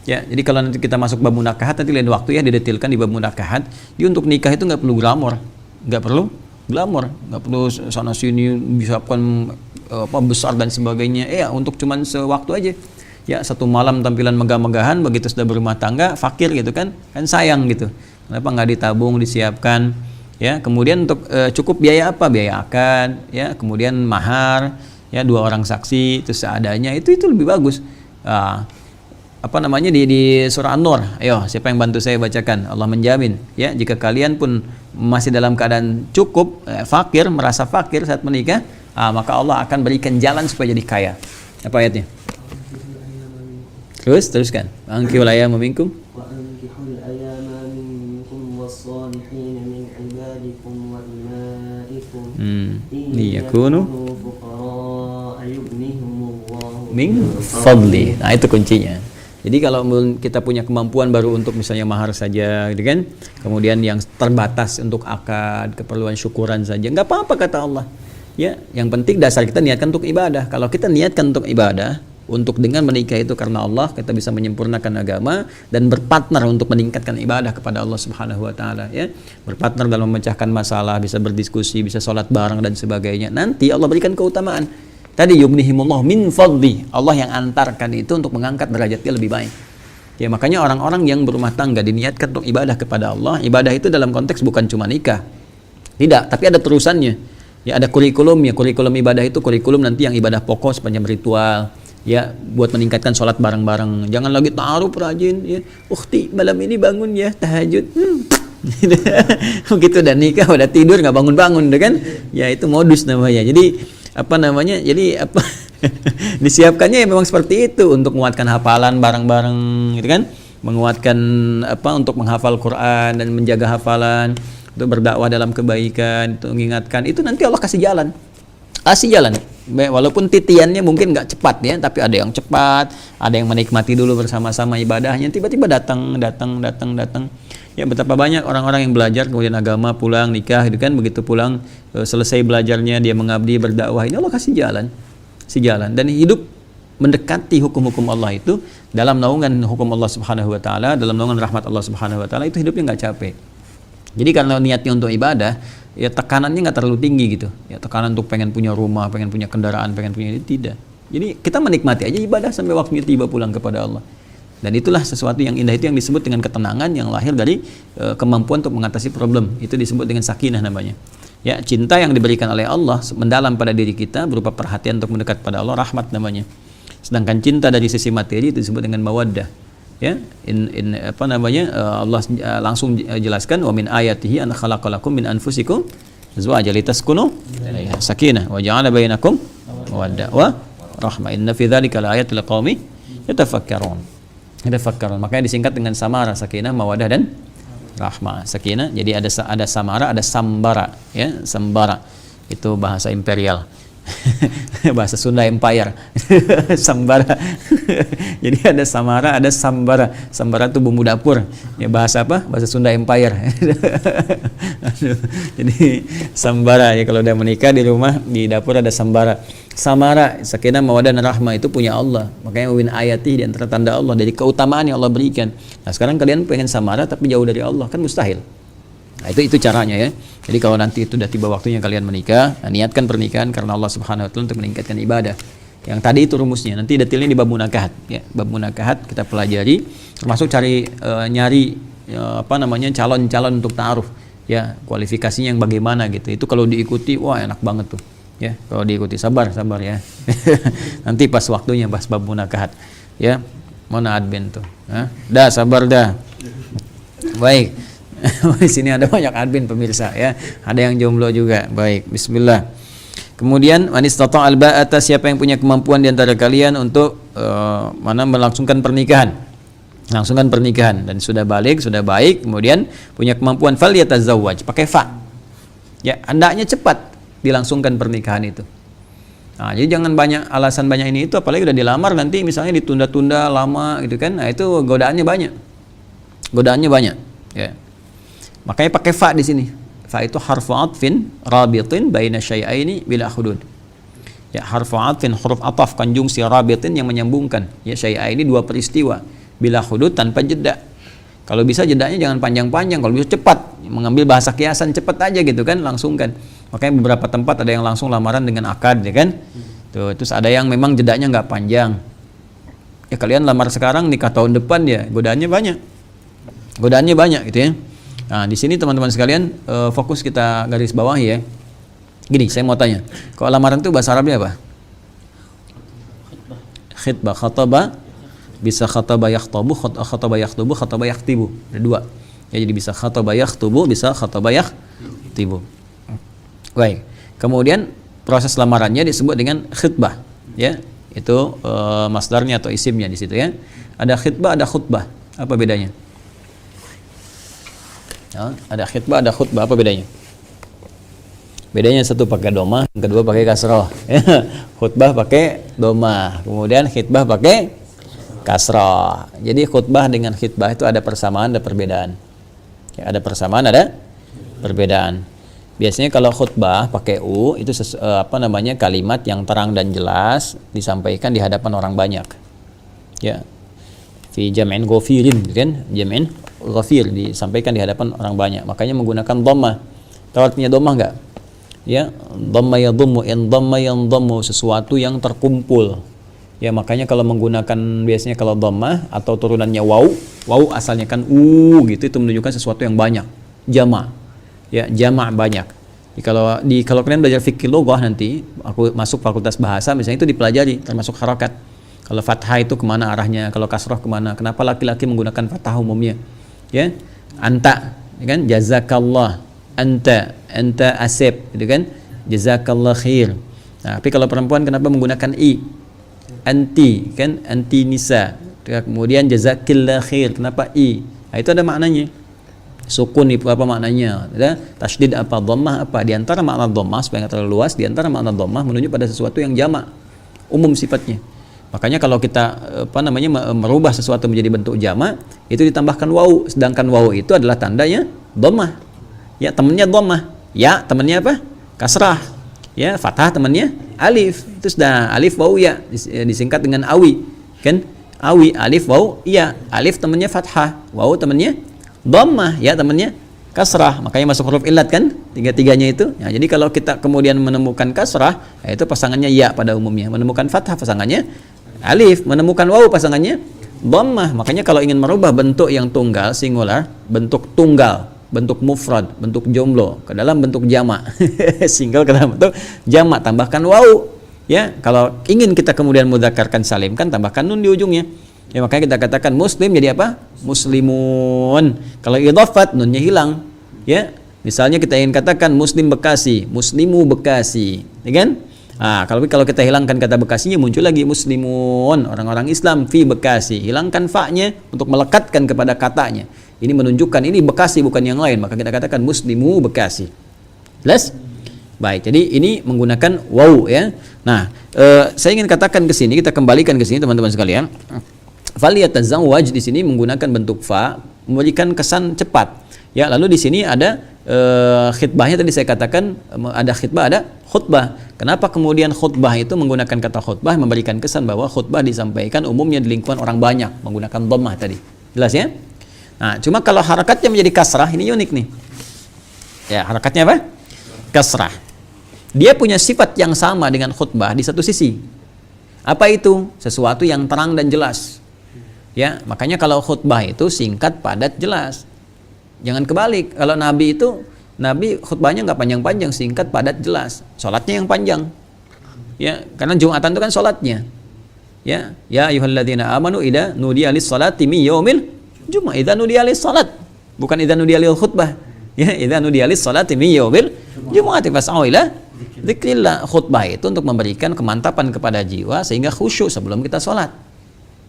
Ya, jadi kalau nanti kita masuk bab munakahat, nanti lain waktu ya didetilkan di bab munakahat. Dia untuk nikah itu nggak perlu glamor, nggak perlu sana sini disiapkan apa besar dan sebagainya. Ya, untuk cuman sewaktu aja. Ya, satu malam tampilan megah-megahan, begitu sudah berumah tangga fakir gitu kan sayang gitu. Kenapa nggak ditabung, disiapkan ya. Kemudian untuk cukup biaya apa? Biaya akad ya, kemudian mahar ya, 2 orang saksi itu seadanya, itu lebih bagus. Apa namanya di surah An-Nur, ayo siapa yang bantu saya bacakan. Allah menjamin ya, jika kalian pun masih dalam keadaan cukup fakir, merasa fakir saat menikah, maka Allah akan berikan jalan supaya jadi kaya. Apa ayatnya? Teruskan. Ankihul ayyama minkum wa ankihul ayyama minkum was-salihin min ibadikum wa imaikum liyakunu fuqara yughnihimullahu min fadli. Nah, itu kuncinya. Jadi kalau kita punya kemampuan baru untuk misalnya mahar saja gitu kan, kemudian yang terbatas untuk akad, keperluan syukuran saja, nggak apa-apa kata Allah. Ya, yang penting dasar kita niatkan untuk ibadah. Kalau kita niatkan untuk ibadah, untuk dengan menikah itu karena Allah, kita bisa menyempurnakan agama dan berpartner untuk meningkatkan ibadah kepada Allah Subhanahu wa taala ya. Berpartner dalam memecahkan masalah, bisa berdiskusi, bisa sholat bareng dan sebagainya. Nanti Allah berikan keutamaan. Tadi yughnihimullah min fadli. Allah yang antarkan itu untuk mengangkat derajatnya lebih baik. Ya, makanya orang-orang yang berumah tangga diniatkan untuk ibadah kepada Allah. Ibadah itu dalam konteks bukan cuma nikah. Tidak, tapi ada terusannya. Ya, ada kurikulumnya. Kurikulum ibadah itu kurikulum nanti yang ibadah pokok sepanjang ritual. Ya, buat meningkatkan sholat bareng-bareng. Jangan lagi ta'aruf rajin ya. Ukhti, malam ini bangun ya tahajud. Begitu udah nikah, udah tidur nggak bangun-bangun kan? Ya, itu modus namanya. Jadi apa namanya? Jadi apa? Disiapkannya ya memang seperti itu untuk menguatkan hafalan bareng-bareng gitu kan? Menguatkan apa untuk menghafal Quran dan menjaga hafalan, untuk berdakwah dalam kebaikan, untuk mengingatkan. Itu nanti Allah kasih jalan. Walaupun titiannya mungkin nggak cepat ya, tapi ada yang cepat, ada yang menikmati dulu bersama-sama ibadahnya, tiba-tiba datang. Ya, betapa banyak orang-orang yang belajar kemudian agama, pulang nikah gitu kan, begitu pulang selesai belajarnya dia mengabdi berdakwah, ini Allah kasih jalan dan hidup mendekati hukum-hukum Allah itu dalam naungan hukum Allah Subhanahu wa taala, dalam naungan rahmat Allah Subhanahu wa taala, itu hidupnya nggak capek. Jadi karena niatnya untuk ibadah, ya tekanannya nggak terlalu tinggi gitu. Ya tekanan untuk pengen punya rumah, pengen punya kendaraan, pengen punya ini tidak. Jadi kita menikmati aja ibadah sampai waktunya tiba pulang kepada Allah. Dan itulah sesuatu yang indah, itu yang disebut dengan ketenangan yang lahir dari kemampuan untuk mengatasi problem. Itu disebut dengan sakinah namanya. Ya, cinta yang diberikan oleh Allah mendalam pada diri kita berupa perhatian untuk mendekat pada Allah, rahmat namanya. Sedangkan cinta dari sisi materi itu disebut dengan mawaddah. Ya, Allah langsung jelaskan wa min ayatihi an khalaqalakum min anfusikum azwajan litaskunu ilaiha sakinah wa ja'ala bainakum mawaddah wa rahmah inna fi dzalika laayatil liqaumin yatafakkarun. Makanya disingkat dengan samara, sakinah, mawadah dan rahmah. Sakinah, jadi ada samara, ada sambara, ya, sambara itu bahasa imperial. Bahasa Sunda Empire. Sambara. Jadi ada samara, ada sambara. Sambara itu bumbu dapur. Ya, bahasa apa? Bahasa Sunda Empire. Jadi sambara, ya, kalau udah menikah di rumah di dapur ada sambara. Samara, sakinah, mawaddah dan rahmah itu punya Allah. Makanya min ayati, di antara tanda Allah, dari keutamaan yang Allah berikan. Nah, sekarang kalian pengen samara tapi jauh dari Allah, kan mustahil. Nah, itu caranya, ya. Jadi kalau nanti itu sudah tiba waktunya kalian menikah, nah, niatkan pernikahan karena Allah Subhanahu wa taala untuk meningkatkan ibadah. Yang tadi itu rumusnya. Nanti detailnya di bab munakahat, ya. Bab munakahat kita pelajari, termasuk nyari calon-calon untuk ta'aruf, ya, kualifikasinya yang bagaimana gitu. Itu kalau diikuti, wah, enak banget tuh. Ya, kalau diikuti sabar ya. Nanti pas waktunya pas bab munakahat, ya. Mana admin tuh? Dah sabar dah. Baik. Di sini ada banyak admin pemirsa, ya. Ada yang jomblo juga. Baik, bismillah. Kemudian man istata' al-ba'ata, siapa yang punya kemampuan di antara kalian untuk melangsungkan pernikahan. Langsungkan pernikahan dan sudah balik, sudah baik, kemudian punya kemampuan falyatazawwaj, pakai fa. Ya, hendaknya cepat dilangsungkan pernikahan itu. Nah, jadi jangan banyak alasan banyak ini itu, apalagi udah dilamar nanti misalnya ditunda-tunda lama gitu kan. Nah, itu godaannya banyak. Ya. Makanya pakai fa di sini. Fa itu harfu atfin rabitin baina syai'aini bila hudud. Ya, harfu atfin, huruf ataf konjungsi rabitin yang menyambungkan, ya, syai'aini dua peristiwa bila hudud tanpa jeda. Kalau bisa jedanya jangan panjang-panjang, kalau bisa cepat. Mengambil bahasa kiasan cepat aja gitu kan, langsung kan. Makanya beberapa tempat ada yang langsung lamaran dengan akad, ya kan. Tuh, terus ada yang memang jedanya nggak panjang. Ya, kalian lamar sekarang, nikah tahun depan, ya godaannya banyak gitu ya. Nah, di sini teman-teman sekalian, fokus kita garis bawah, ya. Gini, saya mau tanya, kalau lamaran itu bahasa Arabnya apa? Khitbah, khataba, bisa khataba yakhtabu, khataba yakhtubu, khataba yakhtibu. Ada dua. Ya, jadi bisa khataba yakhtubu, bisa khataba yakhtibu. Baik. Kemudian proses lamarannya disebut dengan khitbah, ya. Itu masdarnya atau isimnya di situ, ya. Ada khitbah, ada khutbah. Apa bedanya? Ya, ada khitbah, ada khutbah. Apa bedanya? Bedanya satu pakai domah, yang kedua pakai kasroh. Khutbah pakai domah, kemudian khitbah pakai kasroh. Jadi khutbah dengan khitbah itu ada persamaan, ada perbedaan. Ya, ada persamaan, ada perbedaan. Biasanya kalau khutbah pakai u itu kalimat yang terang dan jelas disampaikan di hadapan orang banyak. Ya. Fi jam'in ghafirin, kan? Jam'in ghafir disampaikan di hadapan orang banyak. Makanya menggunakan dhammah. Tahu artinya dhammah enggak? Ya, dhamma yadhummu, in dhamma yandhammu, sesuatu yang terkumpul. Ya, makanya kalau menggunakan biasanya kalau dhammah atau turunannya waw asalnya kan gitu, itu menunjukkan sesuatu yang banyak, jama'. Ya, jama' banyak. Kalau kalian belajar fikih lughah nanti, aku masuk fakultas bahasa misalnya, itu dipelajari termasuk harakat. Kalau fathah itu kemana arahnya, kalau kasrah kemana, kenapa laki-laki menggunakan fathah umumnya, ya. Anta, kan, jazakallah, anta asib, gitu kan, jazakallah khair. Nah, tapi kalau perempuan kenapa menggunakan i, anti, kan, anti nisa, kemudian jazakillah khair, kenapa i? Nah, itu ada maknanya. Sukun itu apa maknanya? Tasydid apa? Dhammah apa? Di antara makna dhammah, supaya nggak terlalu luas, di antara makna dhammah menunjuk pada sesuatu yang jamak, umum sifatnya. Makanya kalau kita merubah sesuatu menjadi bentuk jamak, itu ditambahkan waw, sedangkan waw itu adalah tandanya dhammah. Ya, temannya dhammah. Ya, temannya apa? Kasrah. Ya, fathah temannya alif. Itu sudah alif waw ya, disingkat dengan awi. Kan? Awi, alif waw ya. Alif temannya fathah, waw temannya dhammah, ya temannya kasrah. Makanya masuk huruf illat kan, tiga-tiganya itu. Ya, jadi kalau kita kemudian menemukan kasrah, ya itu pasangannya ya pada umumnya. Menemukan fathah pasangannya alif, menemukan waw pasangannya dhammah. Makanya kalau ingin merubah bentuk yang tunggal singular, bentuk tunggal, bentuk mufrad, bentuk jomblo ke dalam bentuk jamak, single ke dalam bentuk jamak, tambahkan waw. Ya, kalau ingin kita kemudian mudzakarkan salim kan tambahkan nun di ujungnya. Ya, makanya kita katakan muslim jadi apa? Muslimun. Kalau idhafat nunnya hilang. Ya, misalnya kita ingin katakan muslim Bekasi, muslimu Bekasi, ya kan? Kalau kita hilangkan kata Bekasinya muncul lagi muslimun, orang-orang Islam fi Bekasi. Hilangkan fa-nya untuk melekatkan kepada katanya. Ini menunjukkan ini Bekasi bukan yang lain, maka kita katakan muslimu Bekasi. Jelas? Baik, jadi ini menggunakan waw ya. Nah, saya ingin katakan ke sini, kita kembalikan ke sini teman-teman sekalian. Falyatazawwaj di sini menggunakan bentuk fa, memberikan kesan cepat. Ya, lalu di sini ada khitbahnya tadi saya katakan ada khitbah, ada khutbah. Kenapa kemudian khutbah itu menggunakan kata khutbah, memberikan kesan bahwa khutbah disampaikan umumnya di lingkungan orang banyak menggunakan dhammah tadi. Jelas ya? Nah, cuma kalau harakatnya menjadi kasrah ini unik nih. Ya, harakatnya apa? Kasrah. Dia punya sifat yang sama dengan khutbah di satu sisi. Apa itu? Sesuatu yang terang dan jelas. Ya, makanya kalau khutbah itu singkat, padat, jelas. Jangan kebalik. Kalau Nabi khutbahnya nggak panjang-panjang, singkat, padat, jelas. Sholatnya yang panjang. Ya, karena Jumatan itu kan sholatnya. Ya, ya ayyuhalladzina amanu idza nudiya lis-salati min yaumil jumu'ah. Idza nudiya lis-salat, bukan idza nudiya lil khutbah. Ya, idza nudiya lis-salati min yaumil jumu'ati fas'au ila dzikrillah. Khutbah itu untuk memberikan kemantapan kepada jiwa sehingga khusyuk sebelum kita sholat.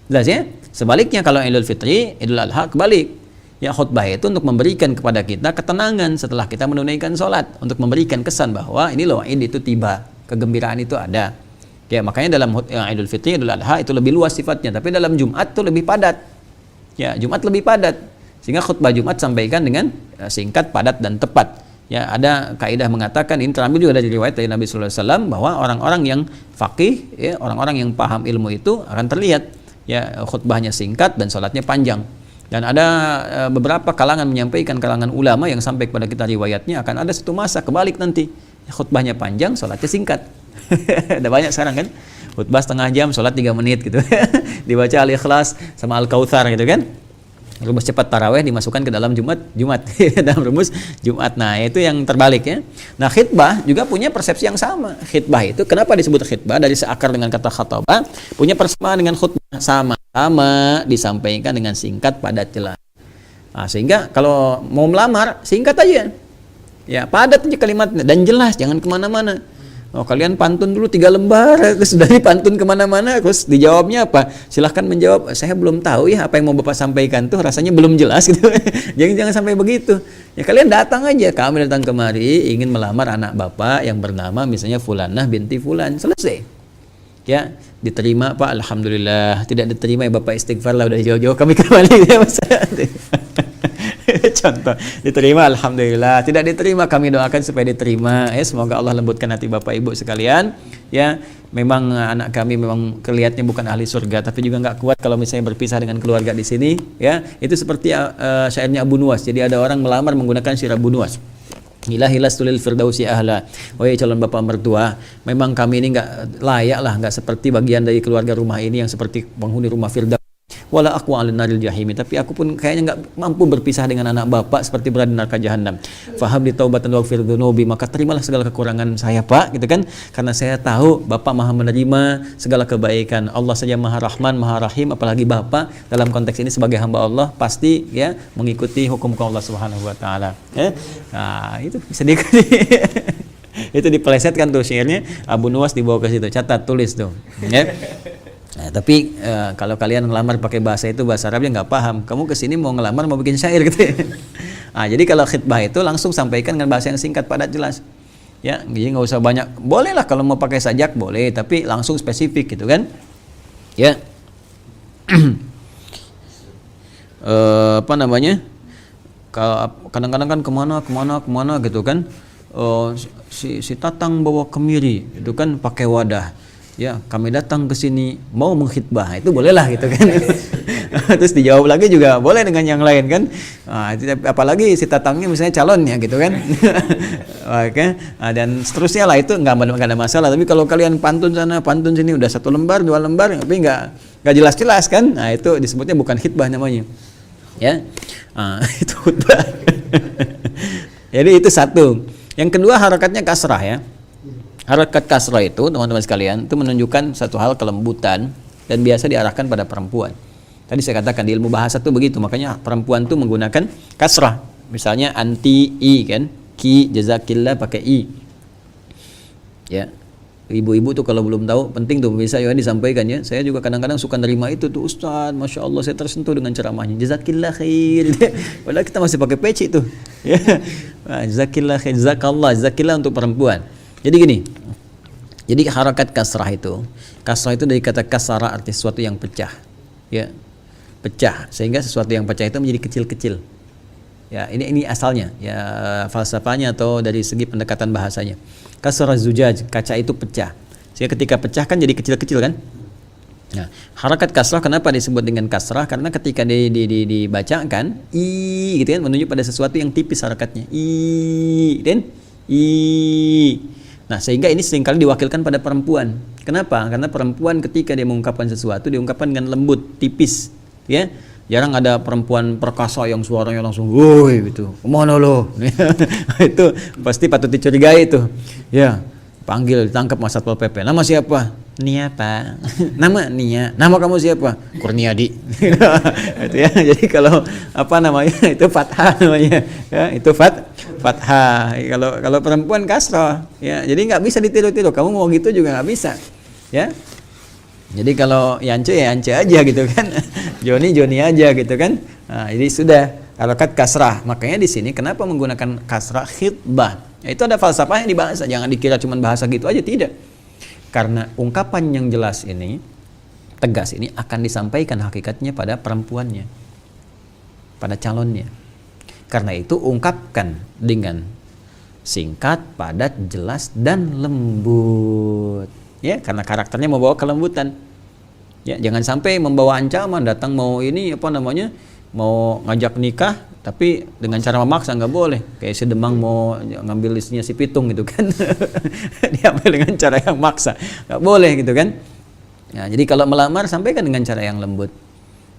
Jelas ya? Sebaliknya kalau Idul Fitri, Idul Adha kebalik. Ya, khutbah itu untuk memberikan kepada kita ketenangan setelah kita menunaikan sholat, untuk memberikan kesan bahwa ini loh Id itu tiba, kegembiraan itu ada. Ya, makanya dalam Idul Fitri, Idul Adha itu lebih luas sifatnya, tapi dalam Jumat itu lebih padat. Ya, Jumat lebih padat. Sehingga khutbah Jumat sampaikan dengan singkat, padat dan tepat. Ya, ada kaidah mengatakan, ini terambil juga dari riwayat dari Nabi sallallahu alaihi wasallam, bahwa orang-orang yang faqih, ya, orang-orang yang paham ilmu itu akan terlihat ya khutbahnya singkat dan sholatnya panjang. Dan ada beberapa kalangan menyampaikan, kalangan ulama yang sampai kepada kita riwayatnya akan ada satu masa kebalik nanti, khutbahnya panjang, sholatnya singkat. Ada banyak sekarang kan, khutbah setengah jam, sholat 3 menit gitu. Dibaca Al-Ikhlas sama Al-Kautsar gitu kan. Rumus cepat taraweh dimasukkan ke dalam Jumat dalam rumus Jumat. Nah, itu yang terbalik ya. Nah, khitbah juga punya persepsi yang sama. Khitbah itu kenapa disebut khitbah? Dari seakar dengan kata khataba, punya persamaan dengan khutbah, sama-sama disampaikan dengan singkat, padat, jelas. Nah, sehingga kalau mau melamar singkat aja. Ya, padat aja kalimatnya dan jelas, jangan kemana-mana. Oh, kalian pantun dulu 3 lembar, terus dari pantun kemana-mana, terus dijawabnya apa? Silahkan menjawab, saya belum tahu ya apa yang mau Bapak sampaikan tuh, rasanya belum jelas gitu. Jangan sampai begitu. Ya, kalian datang aja, kami datang kemari ingin melamar anak Bapak yang bernama misalnya Fulanah binti Fulan, selesai. Ya, diterima Pak, alhamdulillah. Tidak diterima ya Bapak istighfar lah, udah jauh-jauh kami kembali ya Mas. Contoh, diterima alhamdulillah, tidak diterima kami doakan supaya diterima. Semoga Allah lembutkan hati Bapak Ibu sekalian. Ya, memang anak kami memang kelihatannya bukan ahli surga, tapi juga nggak kuat kalau misalnya berpisah dengan keluarga di sini. Ya, itu seperti syairnya Abu Nuwas. Jadi ada orang melamar menggunakan syair Abu Nuwas. Ilahilas tulil firdausi ahla. Wahai calon bapak mertua, memang kami ini nggak layak lah, nggak seperti bagian dari keluarga rumah ini yang seperti penghuni rumah Firdaus. Wala aku alin naril jahimi, tapi aku pun kayaknya nggak mampu berpisah dengan anak bapak seperti berada di neraka jahanam. Faham di taubatan wa waghfir dzunubi, maka terimalah segala kekurangan saya Pak, gitu kan? Karena saya tahu Bapak Maha menerima segala kebaikan. Allah saja Maha Rahman, Maha Rahim, apalagi Bapak dalam konteks ini sebagai hamba Allah pasti ya mengikuti hukum Allah Subhanahu wa taala. Nah, itu bisa diikuti. Itu dipelesetkan tuh syairnya Abu Nuwas, dibawa ke situ, catat, tulis tuh. Ya. Nah, tapi kalau kalian ngelamar pakai bahasa itu, bahasa Arabnya nggak paham, kamu kesini mau ngelamar mau bikin syair gitu ya. Nah, jadi kalau khitbah itu langsung sampaikan dengan bahasa yang singkat, padat, jelas. Ya, jadi nggak usah banyak. Boleh lah kalau mau pakai sajak boleh, tapi langsung spesifik gitu kan. Ya. Apa namanya? Kadang-kadang kan kemana gitu kan. Si Tatang bawa kemiri itu kan pakai wadah. Ya, kami datang ke sini mau mengkhitbah, itu bolehlah gitu kan. Terus dijawab lagi juga boleh dengan yang lain kan. Nah, apalagi si tatangnya misalnya calonnya gitu kan. Oke. Nah, dan seterusnya lah, itu nggak ada masalah. Tapi kalau kalian pantun sana pantun sini udah 1 lembar 2 lembar tapi nggak jelas-jelas kan, nah itu disebutnya bukan khutbah namanya. Ya, itu khutbah. Jadi itu satu. Yang kedua, harakatnya kasrah ya. Harakat kasrah itu teman-teman sekalian itu menunjukkan satu hal kelembutan dan biasa diarahkan pada perempuan. Tadi saya katakan di ilmu bahasa tuh begitu, makanya perempuan tuh menggunakan kasrah. Misalnya anti i kan, ki jazakillah pakai i. Ya. Ibu-ibu tuh kalau belum tahu penting tuh bisa ya disampaikan ya. Saya juga kadang-kadang suka nerima itu tuh, Ustaz, Masya Allah saya tersentuh dengan ceramahnya. Jazakillah khair. Padahal kita masih pakai peci tuh. Ya. Jazakillah khair, jazakallah, jazakillah untuk perempuan. Jadi gini. Jadi harakat kasrah itu dari kata kasara, arti sesuatu yang pecah. Ya. Pecah, sehingga sesuatu yang pecah itu menjadi kecil-kecil. Ya, ini asalnya, ya falsafahnya atau dari segi pendekatan bahasanya. Kasra zujaj, kaca itu pecah. Sehingga ketika pecah kan jadi kecil-kecil kan? Nah, harakat kasrah kenapa disebut dengan kasrah? Karena ketika dibacakan i gitu kan, menunjuk pada sesuatu yang tipis harakatnya. I, dan i. Nah, sehingga ini seringkali diwakilkan pada perempuan. Kenapa? Karena perempuan ketika dia mengungkapkan sesuatu diungkapkan dengan lembut, tipis, ya. Jarang ada perempuan perkasa yang suaranya langsung, "Woi," gitu. "Kemana lo?" Itu pasti patut dicurigai itu. Ya, panggil, ditangkap sama Satpol PP. "Nama siapa?" "Nia, Pak." "Nama Nia." "Nama kamu siapa?" "Kurniadi." Itu ya. Jadi kalau apa namanya? Itu fathah namanya. Ya, itu fathah. Kalau perempuan kasrah, ya. Jadi nggak bisa ditiru-tiru. Kamu mau gitu juga nggak bisa. Ya. Jadi kalau Yance ya Yance aja gitu kan. Joni aja gitu kan. Nah, jadi sudah harakat kasrah. Makanya di sini kenapa menggunakan kasrah khitbah? Ya, itu ada falsafahnya di bahasa. Jangan dikira cuma bahasa gitu aja, tidak. Karena ungkapan yang jelas ini, tegas ini akan disampaikan hakikatnya pada perempuannya, pada calonnya. Karena itu ungkapkan dengan singkat, padat, jelas dan lembut. Ya, karena karakternya membawa kelembutan. Ya, jangan sampai membawa ancaman, datang mau ini apa namanya, mau ngajak nikah tapi dengan cara memaksa, nggak boleh. Kayak si Demang mau ngambil istrinya si Pitung gitu kan. Diambil dengan cara yang maksa, nggak boleh gitu kan. Ya, jadi kalau melamar sampaikan dengan cara yang lembut.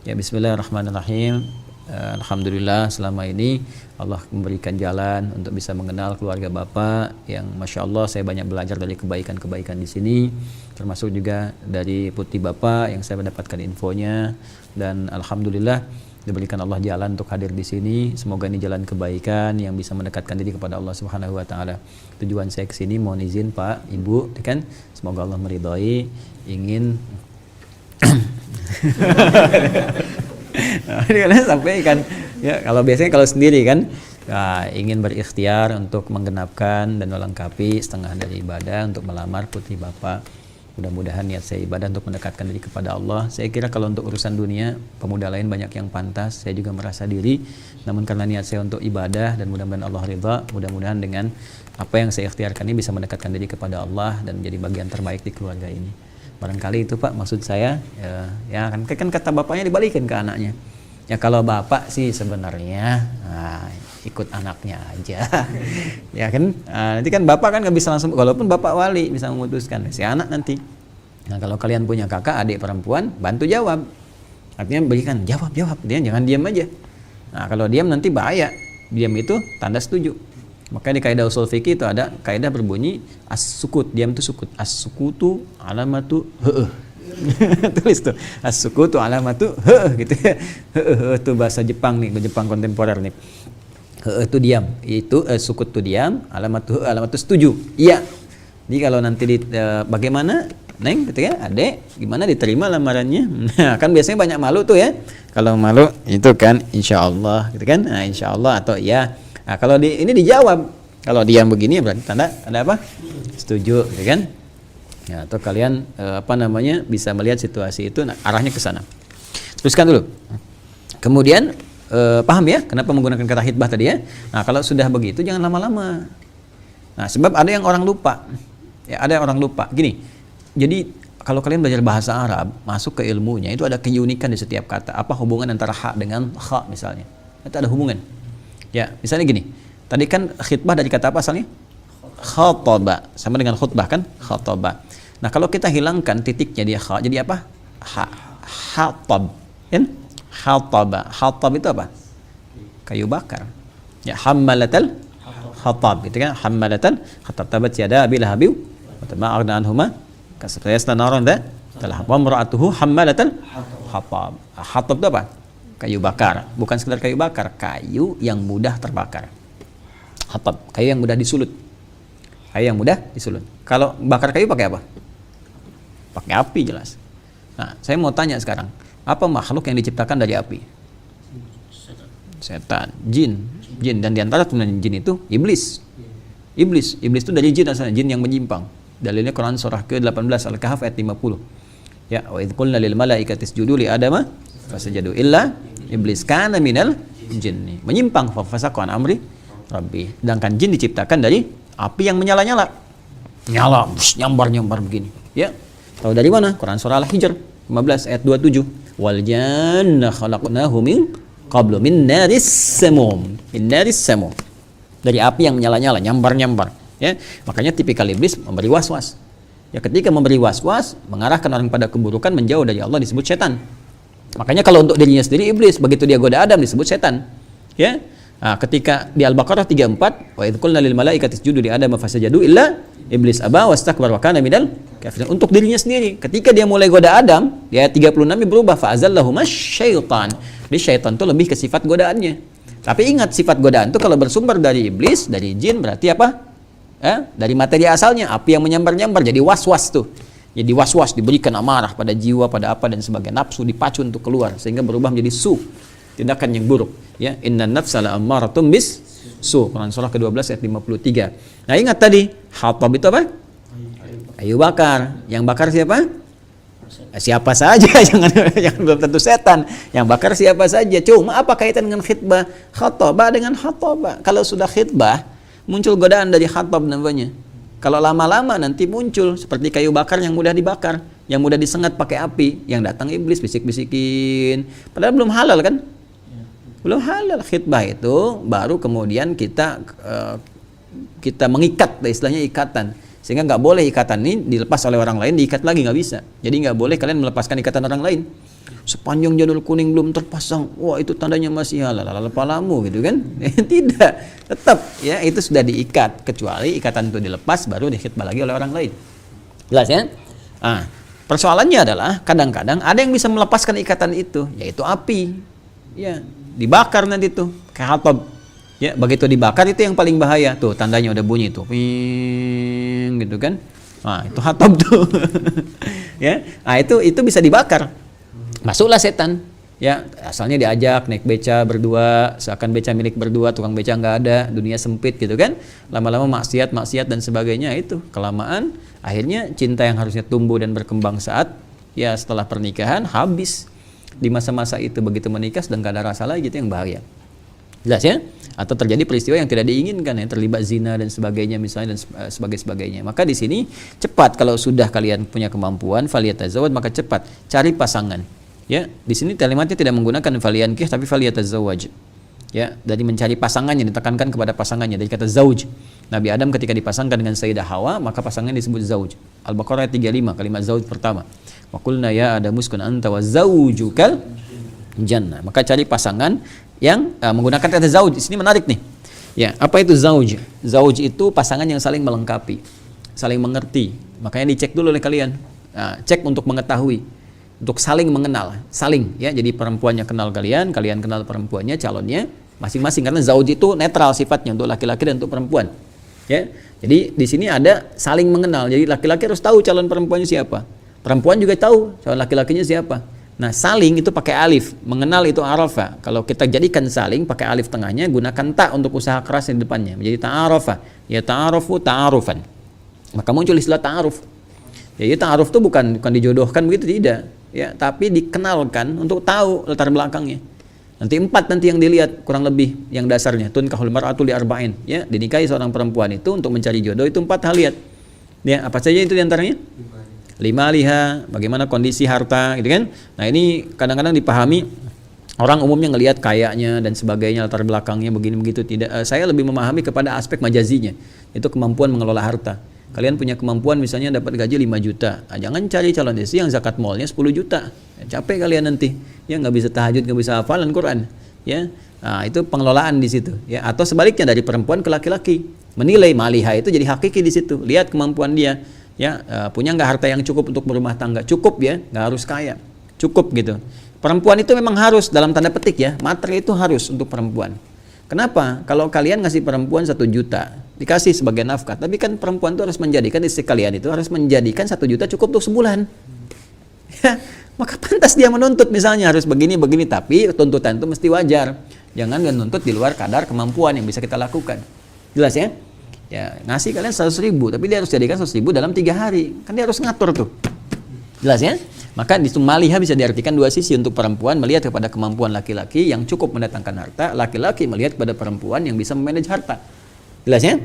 Ya, bismillahirrahmanirrahim. Alhamdulillah selama ini Allah memberikan jalan untuk bisa mengenal keluarga Bapak yang Masya Allah saya banyak belajar dari kebaikan-kebaikan di sini, termasuk juga dari putih Bapak yang saya mendapatkan infonya, dan Alhamdulillah diberikan Allah jalan untuk hadir di sini. Semoga ini jalan kebaikan yang bisa mendekatkan diri kepada Allah Subhanahu wa taala. Tujuan saya ke sini mohon izin Pak, Ibu, kan semoga Allah meridhai, ingin Nah, sampaikan ya, kalau biasanya kalau sendiri kan ingin berikhtiar untuk menggenapkan dan melengkapi setengah dari ibadah untuk melamar putri Bapak. Mudah-mudahan niat saya ibadah untuk mendekatkan diri kepada Allah. Saya kira kalau untuk urusan dunia pemuda lain banyak yang pantas, saya juga merasa diri, namun karena niat saya untuk ibadah dan mudah-mudahan Allah ridha, mudah-mudahan dengan apa yang saya ikhtiarkan ini bisa mendekatkan diri kepada Allah dan menjadi bagian terbaik di keluarga ini. Barangkali itu Pak maksud saya, ya kan kata bapaknya dibalikin ke anaknya. Ya kalau bapak sih sebenarnya ikut anaknya aja. Ya kan, nanti kan bapak kan nggak bisa langsung, walaupun bapak wali bisa memutuskan si anak nanti. Nah kalau kalian punya kakak adik perempuan, bantu jawab. Artinya berikan jawab, dia jangan diam aja. Nah kalau diam nanti bahaya. Diam itu tanda setuju. Makanya di kaidah usul fikih itu ada kaidah berbunyi as-sukut, diam itu sukut. As-sukutu alamatu heeh. Tulis tuh as-sukutu alamatu heeh gitu ya. Heeh itu bahasa Jepang nih, Jepang kontemporer nih. Heeh itu diam, itu sukut itu diam, alamatu alamatu setuju. Iya. Jadi kalau nanti bagaimana Neng gitu ya, Adek gimana diterima lamarannya? Nah, kan biasanya banyak malu tuh ya. Kalau malu itu kan insyaallah gitu kan. Nah, insyaallah atau iya. Nah, kalau ini dijawab, kalau diam begini berarti tanda apa? Setuju, ya kan? Ya, atau kalian bisa melihat situasi itu, nah, arahnya ke sana. Teruskan dulu. Kemudian paham ya kenapa menggunakan kata khitbah tadi ya? Nah, kalau sudah begitu jangan lama-lama. Nah, sebab ada yang orang lupa. Ya, ada yang orang lupa. Gini. Jadi kalau kalian belajar bahasa Arab, masuk ke ilmunya, itu ada keunikan di setiap kata. Apa hubungan antara ha dengan kha misalnya? Itu ada hubungan. Ya, misalnya gini. Tadi kan khitbah dari kata apa asalnya? Khataba. Sama dengan khutbah kan? Khataba. Nah, kalau kita hilangkan titiknya dia kha, jadi apa? Ha. Hatab. Kan? Hataba. Hatab itu apa? Kayu bakar. Ya, hammalatal hatab. Gitu kan? Hammalatal hatab. Tabat yada abi lahabin wa ma aghna anhuma kasayasna naran talahab wa imra'atuhu hammalatal hatab. Hatab itu apa? Kayu bakar. Bukan sekedar kayu bakar, kayu yang mudah terbakar. Hatab, kayu yang mudah disulut. Kayu yang mudah disulut. Kalau bakar kayu pakai apa? Pakai api jelas. Nah, saya mau tanya sekarang, apa makhluk yang diciptakan dari api? Setan, jin, dan diantara turunan jin itu iblis. Iblis itu dari jin asalnya, jin yang menyimpang. Dalilnya Quran surah ke-18 Al-Kahf ayat 50. Ya, wa idz qulna lil malaikati isjudu li adama fasajadu illa iblis kana minal jinni. Menyimpang fa fasaqa an amri rabbi. Sedangkan jin diciptakan dari api yang menyala-nyala. Nyala, nyambar-nyambar begini. Ya. Tahu dari mana? Quran surah Al-Hijr 15 ayat 27. Wal janna khalaqnahu min qablu min naris samum. Min naris samum. Dari api yang menyala-nyala, nyambar-nyambar. Ya, makanya tipikal iblis memberi was-was. Ya, ketika memberi was-was, mengarahkan orang pada keburukan, menjauh dari Allah disebut setan. Makanya kalau untuk dirinya sendiri iblis, begitu dia goda Adam disebut setan. Ya. Nah, ketika di Al-Baqarah 34, wa idz qulna lil malaikati isjudu li adama fasajadu illa iblis aba wastakbara wa kana minal kafirin. Untuk dirinya sendiri, ketika dia mulai goda Adam, di ayat 36 berubah fa azallahuma syaitan. Jadi syaitan itu lebih ke sifat godaannya. Tapi ingat, sifat godaan itu kalau bersumber dari iblis, dari jin, berarti apa? Dari materi asalnya, api yang menyambar-nyambar, jadi was-was tuh. Jadi was-was, diberikan amarah pada jiwa, pada apa dan sebagainya. Nafsu dipacu untuk keluar, sehingga berubah menjadi tindakan yang buruk. Ya, innan nafsa la'ammaratun bis su. Quran surah ke-12 ayat 53. Nah, ingat tadi, hatab itu apa? Kayu bakar. Yang bakar siapa? Siapa saja, jangan belum tentu setan. Yang bakar siapa saja. Cuma apa kaitan dengan khitbah? Khataba dengan hataba. Kalau sudah khitbah, muncul godaan dari khatab namanya. Kalau lama-lama nanti muncul seperti kayu bakar yang mudah dibakar, yang mudah disengat pakai api, yang datang iblis bisik-bisikin. Padahal belum halal kan? Belum halal. Khitbah itu baru kemudian kita mengikat, istilahnya ikatan. Sehingga nggak boleh ikatan ini dilepas oleh orang lain, diikat lagi nggak bisa. Jadi nggak boleh kalian melepaskan ikatan orang lain. Sepanjang jadul kuning belum terpasang, wah itu tandanya masih halal, palamu gitu kan? Tidak, tetap ya itu sudah diikat, kecuali ikatan itu dilepas baru dikhitbah lagi oleh orang lain. Jelas ya? Nah, persoalannya adalah kadang-kadang ada yang bisa melepaskan ikatan itu, yaitu api. Ya, dibakar nanti tuh kayak hatab. Ya, begitu dibakar itu yang paling bahaya. Tuh, tandanya udah bunyi tuh. Ping gitu kan? Nah, itu hatab tuh. Ya. Nah, itu bisa dibakar. Masuklah setan. Ya, asalnya diajak naik beca berdua, seakan beca milik berdua, tukang beca nggak ada, dunia sempit gitu kan. Lama-lama maksiat dan sebagainya itu. Kelamaan akhirnya cinta yang harusnya tumbuh dan berkembang saat ya setelah pernikahan habis. Di masa-masa itu begitu menikah sedang nggak ada rasa lagi, itu yang bahaya. Jelas ya? Atau terjadi peristiwa yang tidak diinginkan ya, terlibat zina dan sebagainya misalnya dan sebagainya. Maka di sini cepat kalau sudah kalian punya kemampuan faliyatazawwaj, maka cepat cari pasangan. Ya, di sini kalimatnya tidak menggunakan faliyankih tapi faliyatazawwaj. Ya, dari mencari pasangannya ditekankan kepada pasangannya dari kata zauj. Nabi Adam ketika dipasangkan dengan Sayyidah Hawa, maka pasangannya disebut zauj. Al-Baqarah 35 kalimat zauj pertama. Wa qulna ya Adamu uskun anta wa zaujukal jannah. Maka cari pasangan yang menggunakan kata zauj. Di sini menarik nih. Ya, apa itu zauj? Zauj itu pasangan yang saling melengkapi, saling mengerti. Makanya dicek dulu oleh kalian. Nah, cek untuk mengetahui, untuk saling mengenal, saling ya. Jadi perempuannya kenal kalian, kalian kenal perempuannya, calonnya masing-masing, karena zauj itu netral sifatnya untuk laki-laki dan untuk perempuan. Ya. Jadi di sini ada saling mengenal. Jadi laki-laki harus tahu calon perempuannya siapa. Perempuan juga tahu calon laki-lakinya siapa. Nah, saling itu pakai alif, mengenal itu arafa. Kalau kita jadikan saling pakai alif tengahnya, gunakan ta untuk usaha keras di depannya, menjadi ta'arafa. Ya ta'arufu ta'arufan. Maka muncul istilah ta'aruf. Ya, ta'aruf itu bukan dijodohkan begitu, tidak. Ya, tapi dikenalkan untuk tahu latar belakangnya. Nanti 4 nanti yang dilihat kurang lebih yang dasarnya. Tunkahul mar'atu li arba'in. Ya, dinikahi seorang perempuan itu untuk mencari jodoh itu 4 hal lihat. Ya, apa saja itu diantaranya? limaliha, bagaimana kondisi harta gitu kan. Nah ini kadang-kadang dipahami orang umumnya ngelihat kayanya dan sebagainya, latar belakangnya begini begitu, tidak. Saya lebih memahami kepada aspek majazinya, itu kemampuan mengelola harta. Kalian punya kemampuan misalnya dapat gaji 5 juta, jangan cari calon istri yang zakat malnya 10 juta, capek kalian nanti, ya nggak bisa tahajud, nggak bisa hafalan Quran, ya. Nah, itu pengelolaan di situ, ya. Atau sebaliknya dari perempuan ke laki-laki, menilai maliha itu jadi hakiki di situ, lihat kemampuan dia. Ya, punya nggak harta yang cukup untuk berumah tangga? Cukup ya, nggak harus kaya, cukup gitu. Perempuan itu memang harus, dalam tanda petik ya, materi itu harus untuk perempuan. Kenapa? Kalau kalian ngasih perempuan 1 juta, dikasih sebagai nafkah, tapi kan perempuan itu harus menjadikan, istri kalian itu harus menjadikan 1 juta cukup untuk sebulan. Ya, maka pantas dia menuntut misalnya harus begini, tapi tuntutan itu mesti wajar. Jangan menuntut di luar kadar kemampuan yang bisa kita lakukan. Jelas ya? Ya, ngasih kalian 100.000, tapi dia harus jadikan 100.000 dalam 3 hari. Kan dia harus ngatur tuh. Jelas ya? Maka di situ maliha bisa diartikan dua sisi. Untuk perempuan melihat kepada kemampuan laki-laki yang cukup mendatangkan harta, laki-laki melihat kepada perempuan yang bisa memanage harta. Jelas ya?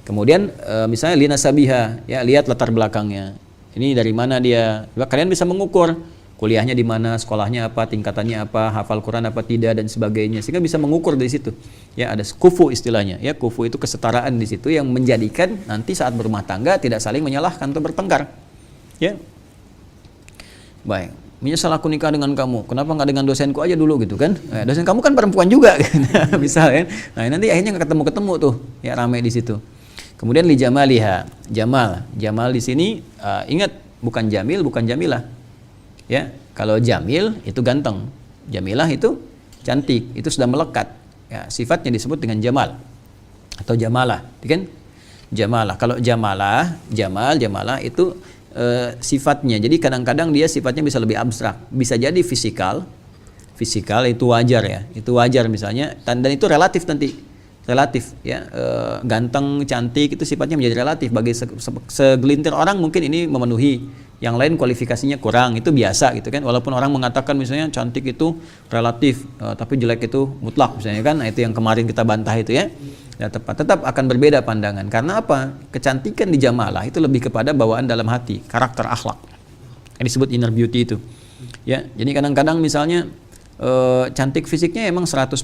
Kemudian misalnya lina sabiha, ya lihat latar belakangnya. Ini dari mana dia? Kalian bisa mengukur kuliahnya di mana, sekolahnya apa, tingkatannya apa, hafal Quran apa tidak dan sebagainya, sehingga bisa mengukur dari situ. Ya, ada kufu istilahnya. Ya, kufu itu kesetaraan di situ yang menjadikan nanti saat berumah tangga tidak saling menyalahkan atau bertengkar. Ya. Baik, menyesal aku nikah dengan kamu. Kenapa nggak dengan dosenku aja dulu gitu kan? Dosen kamu kan perempuan juga, misalnya. Nah, nanti akhirnya nggak ketemu tuh. Ya, ramai di situ. Kemudian li jamaliha, jamal di sini ingat bukan jamil, bukan jamilah. Ya, kalau jamil itu ganteng, jamilah itu cantik, itu sudah melekat. Ya, sifatnya disebut dengan jamal atau jamalah, kan? Jamalah. Kalau jamalah itu sifatnya. Jadi kadang-kadang dia sifatnya bisa lebih abstrak, bisa jadi fisikal itu wajar ya, itu wajar misalnya, dan itu relatif nanti. Relatif ya, ganteng, cantik itu sifatnya menjadi relatif. Bagi segelintir orang mungkin ini memenuhi, yang lain kualifikasinya kurang, itu biasa gitu kan. Walaupun orang mengatakan misalnya cantik itu relatif, tapi jelek itu mutlak misalnya kan. Nah, itu yang kemarin kita bantah itu ya. Ya, tetap akan berbeda pandangan. Karena apa? Kecantikan di jamalah itu lebih kepada bawaan dalam hati, karakter akhlak. Yang disebut inner beauty itu. Ya, jadi kadang-kadang misalnya cantik fisiknya emang 100%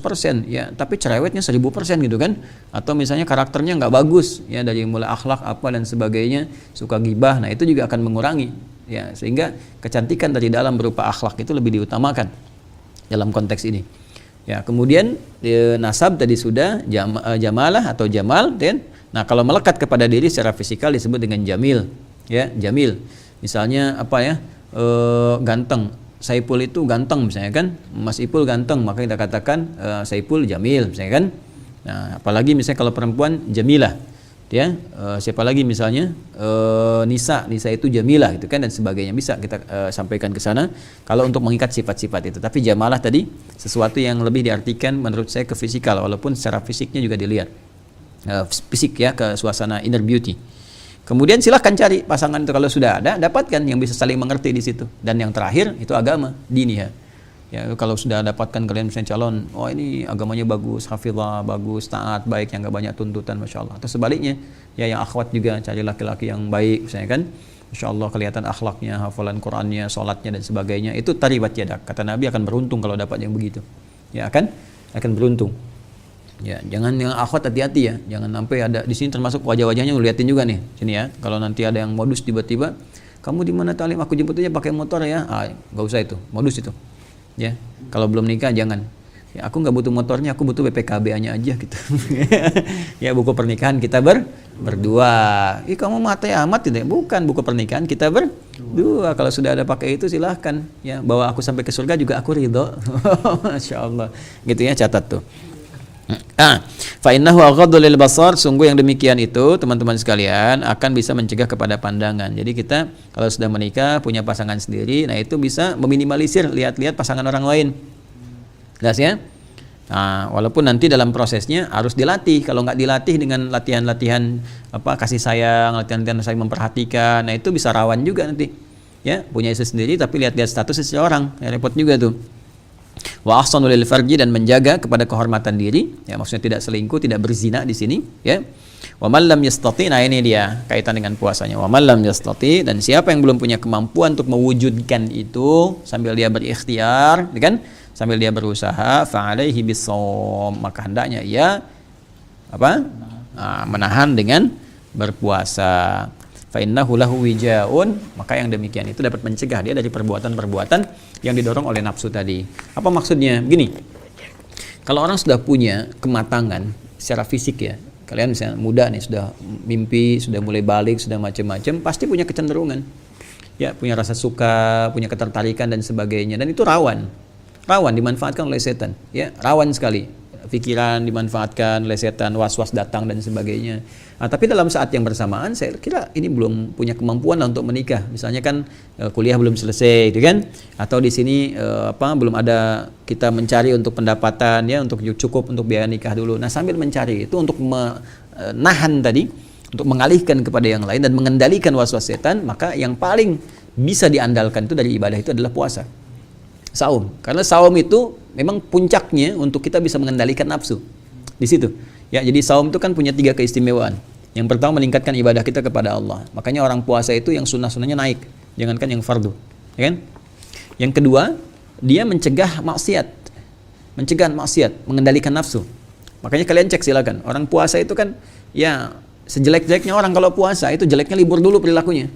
ya, tapi cerewetnya 1000% gitu kan. Atau misalnya karakternya nggak bagus ya, dari mulai akhlak apa dan sebagainya, suka gibah. Nah, itu juga akan mengurangi ya, sehingga kecantikan dari dalam berupa akhlak itu lebih diutamakan dalam konteks ini. Ya, kemudian nasab tadi sudah, jamalah atau jamal, dan nah kalau melekat kepada diri secara fisikal disebut dengan jamil. Ya, jamil. Misalnya apa ya? Ganteng. Saipul itu ganteng misalnya kan, Mas Ipul ganteng, maka kita katakan Saipul jamil misalnya kan. Nah, apalagi misalnya kalau perempuan jamilah, ya, siapa lagi misalnya Nisa itu jamilah gitu kan, dan sebagainya, bisa kita sampaikan ke sana kalau untuk mengikat sifat-sifat itu. Tapi jamalah tadi sesuatu yang lebih diartikan menurut saya ke fisikal, walaupun secara fisiknya juga dilihat fisik ya, ke suasana inner beauty. Kemudian silahkan cari pasangan itu, kalau sudah ada, dapatkan yang bisa saling mengerti di situ. Dan yang terakhir itu agama, dini ya. Ya, kalau sudah dapatkan kalian misalnya calon, oh ini agamanya bagus, hafizah, bagus, taat, baik, yang gak banyak tuntutan, masya Allah. Atau sebaliknya, ya yang akhwat juga cari laki-laki yang baik, misalnya kan, masya Allah kelihatan akhlaknya, hafalan Qurannya, sholatnya dan sebagainya. Itu taribat yadak. Kata Nabi akan beruntung kalau dapat yang begitu. Ya akan beruntung. Ya, jangan yang akhwat, hati-hati ya. Jangan sampai ada di sini, termasuk wajah-wajahnya ngeliatin juga nih. Sini ya. Kalau nanti ada yang modus tiba-tiba, kamu di mana Talim? Aku jemput aja pakai motor ya. Enggak usah itu. Modus itu. Ya. Kalau belum nikah jangan. Ya, aku enggak butuh motornya, aku butuh BPKB-nya aja gitu. Ya, buku pernikahan kita berdua. Kamu mati amat tidak? Bukan buku pernikahan kita berdua. Kalau sudah ada pakai itu silahkan. Ya, bawa aku sampai ke surga juga aku ridho. Masya Allah. Gitu ya, catat tuh. Fa innahu aghaddu lil basar, sungguh yang demikian itu teman-teman sekalian akan bisa mencegah kepada pandangan. Jadi kita kalau sudah menikah punya pasangan sendiri, nah itu bisa meminimalisir lihat-lihat pasangan orang lain. Jelas ya? Nah, walaupun nanti dalam prosesnya harus dilatih. Kalau nggak dilatih dengan latihan-latihan kasih sayang, latihan-latihan saling memperhatikan, nah itu bisa rawan juga nanti. Ya, punya istri sendiri tapi lihat-lihat status seseorang, ya repot juga tuh. Wa ahsanu lil farji, dan menjaga kepada kehormatan diri, ya maksudnya tidak selingkuh, tidak berzina di sini, ya. Wa man lam yastati, nah ini dia kaitan dengan puasanya. Wa man lam yastati, dan siapa yang belum punya kemampuan untuk mewujudkan itu sambil dia berikhtiar, kan? Sambil dia berusaha, fa alaihi bisawm, maka hendaknya ia apa? Menahan dengan berpuasa. Fa innahu lahu wijaun, maka yang demikian itu dapat mencegah dia dari perbuatan-perbuatan yang didorong oleh nafsu tadi. Apa maksudnya? Begini. Kalau orang sudah punya kematangan secara fisik ya, kalian misalnya muda nih, sudah mimpi, sudah mulai balik, sudah macam-macam, pasti punya kecenderungan. Ya, punya rasa suka, punya ketertarikan dan sebagainya, dan itu rawan dimanfaatkan oleh setan. Ya, rawan sekali. Pikiran dimanfaatkan oleh setan, was-was datang dan sebagainya. Nah, tapi dalam saat yang bersamaan saya kira ini belum punya kemampuan lah untuk menikah. Misalnya kan kuliah belum selesai, gitu kan? Atau di sini belum ada, kita mencari untuk pendapatan ya, untuk cukup untuk biaya nikah dulu. Nah, sambil mencari itu untuk menahan tadi, untuk mengalihkan kepada yang lain dan mengendalikan was-was setan, maka yang paling bisa diandalkan itu dari ibadah itu adalah puasa. Saum, karena saum itu memang puncaknya untuk kita bisa mengendalikan nafsu di situ. Ya, jadi saum itu kan punya 3 keistimewaan. Yang pertama, meningkatkan ibadah kita kepada Allah. Makanya orang puasa itu yang sunnah-sunnahnya naik, jangankan yang fardu, ya kan? Yang kedua, dia mencegah maksiat, mengendalikan nafsu. Makanya kalian cek silakan, orang puasa itu kan ya sejelek-jeleknya orang kalau puasa itu jeleknya libur dulu perilakunya.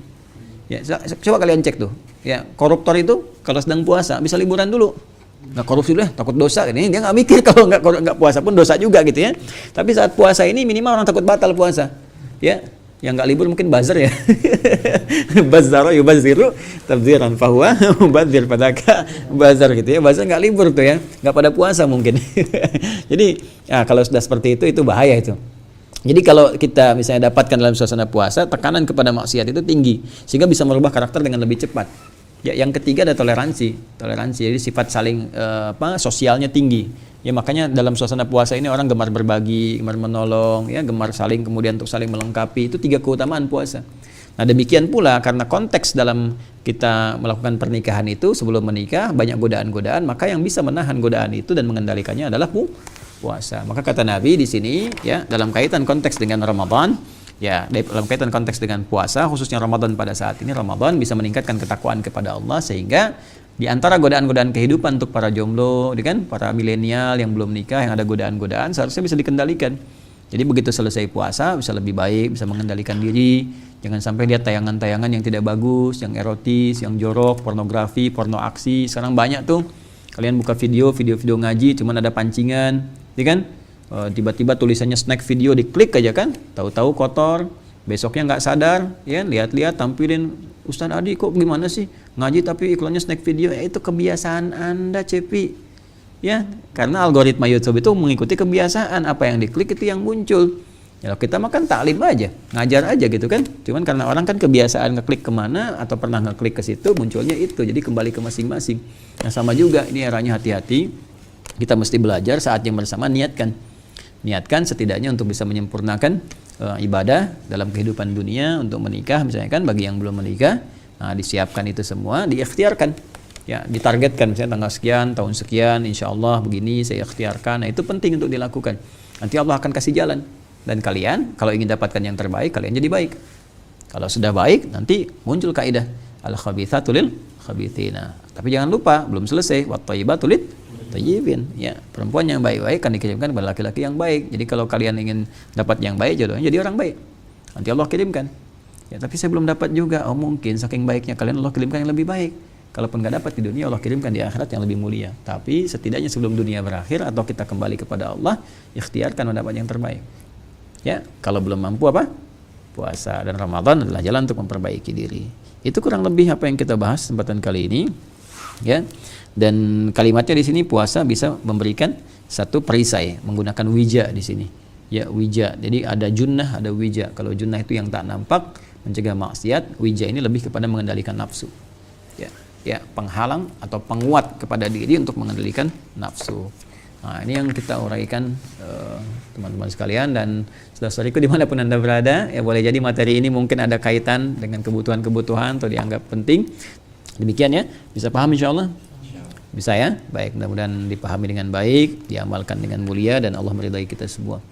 Ya, coba kalian cek tuh. Ya, koruptor itu kalau sedang puasa bisa liburan dulu. Nggak korupsi dulu, takut dosa. Ini dia nggak mikir kalau nggak puasa pun dosa juga gitu ya. Tapi saat puasa ini minimal orang takut batal puasa. Ya, yang nggak libur mungkin buzzer ya. Bazzaro yubazziru tabdziran fahuwa mubadzir padaka buzzer gitu ya. Buzzer nggak libur tuh ya, nggak pada puasa mungkin. Jadi ya, kalau sudah seperti itu bahaya itu. Jadi kalau kita misalnya dapatkan dalam suasana puasa, tekanan kepada maksiat itu tinggi, sehingga bisa merubah karakter dengan lebih cepat. Ya, yang ketiga ada toleransi. Jadi sifat saling sosialnya tinggi. Ya, makanya dalam suasana puasa ini orang gemar berbagi, gemar menolong, ya, gemar saling kemudian untuk saling melengkapi. Itu 3 keutamaan puasa. Nah, demikian pula karena konteks dalam kita melakukan pernikahan itu sebelum menikah banyak godaan-godaan, maka yang bisa menahan godaan itu dan mengendalikannya adalah puasa. Maka kata Nabi di sini ya, dalam kaitan konteks dengan Ramadan, ya, dalam kaitan konteks dengan puasa, khususnya Ramadan pada saat ini, Ramadan bisa meningkatkan ketakwaan kepada Allah, sehingga di antara godaan-godaan kehidupan untuk para jomblo, kan, para milenial yang belum nikah, yang ada godaan-godaan, seharusnya bisa dikendalikan. Jadi begitu selesai puasa bisa lebih baik, bisa mengendalikan diri, jangan sampai lihat tayangan-tayangan yang tidak bagus, yang erotis, yang jorok, pornografi, porno aksi. Sekarang banyak tuh, kalian buka video ngaji, cuman ada pancingan, ya kan? Tiba-tiba tulisannya snack video, diklik aja kan, tahu-tahu kotor, besoknya nggak sadar, ya, lihat-lihat tampilin, Ustaz Adi kok gimana sih ngaji tapi iklannya snack video. Ya, itu kebiasaan Anda, Cepi, ya, karena algoritma YouTube itu mengikuti kebiasaan, apa yang diklik itu yang muncul. Ya, kita makan taklim aja, ngajar aja gitu kan, cuman karena orang kan kebiasaan ngeklik kemana atau pernah ngeklik ke situ, munculnya itu, jadi kembali ke masing-masing. Nah, sama juga ini eranya, hati-hati, kita mesti belajar saat yang bersama, niatkan setidaknya untuk bisa menyempurnakan ibadah dalam kehidupan dunia untuk menikah misalnya kan, bagi yang belum menikah, nah, disiapkan itu semua, diikhtiarkan, ya, ditargetkan misalnya tanggal sekian, tahun sekian, insya Allah begini saya ikhtiarkan. Nah, itu penting untuk dilakukan, nanti Allah akan kasih jalan, dan kalian kalau ingin dapatkan yang terbaik, kalian jadi baik. Kalau sudah baik, nanti muncul kaidah al-khabithatu lil khabithina. Tapi jangan lupa, belum selesai, wat thayyibatu lit tayyibin, ya, perempuan yang baik-baik kan dikirimkan kepada laki-laki yang baik. Jadi kalau kalian ingin dapat yang baik, jodohnya jadi orang baik, nanti Allah kirimkan. Ya, tapi saya belum dapat juga. Oh, mungkin saking baiknya kalian Allah kirimkan yang lebih baik. Kalaupun nggak dapat di dunia, Allah kirimkan di akhirat yang lebih mulia. Tapi setidaknya sebelum dunia berakhir atau kita kembali kepada Allah, ikhtiarkan mendapat yang terbaik. Ya, kalau belum mampu apa? Puasa, dan Ramadan adalah jalan untuk memperbaiki diri. Itu kurang lebih apa yang kita bahas kesempatan kali ini. Ya. Dan kalimatnya di sini, puasa bisa memberikan satu perisai, menggunakan wija di sini. Ya, wija. Jadi ada junnah, ada wija. Kalau junnah itu yang tak nampak, mencegah maksiat. Wija ini lebih kepada mengendalikan nafsu. Ya, penghalang atau penguat kepada diri untuk mengendalikan nafsu. Nah, ini yang kita uraikan teman-teman sekalian, dan saudara-saudariku dimanapun Anda berada, ya, boleh jadi materi ini mungkin ada kaitan dengan kebutuhan-kebutuhan atau dianggap penting. Demikian ya, bisa paham insya Allah? Bisa ya? Baik, mudah-mudahan dipahami dengan baik, diamalkan dengan mulia, dan Allah meridai kita semua.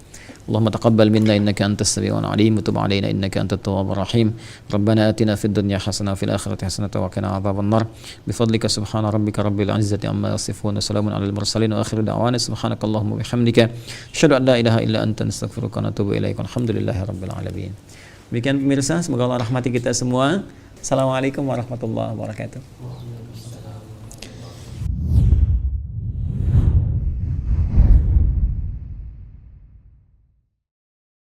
Allahumma taqabbal minna innaka antas samiul alim wa tub alaina innaka antat tawwabur rahim. Rabbana atina fid dunya hasanah wa fil akhirati hasanah wa qina adzabannar. Bifadlika subhana rabbika rabbil izzati amma yasifun wa salamun alal mursalin wa akhiru da'wana subhanakallahumma wa bihamdika asyhadu an la ilaha illa anta astaghfiruka wa atubu ilaik. Alhamdulillahi rabbil alamin. Demikian pemirsa, semoga Allah rahmati kita semua. Assalamualaikum warahmatullahi wabarakatuh.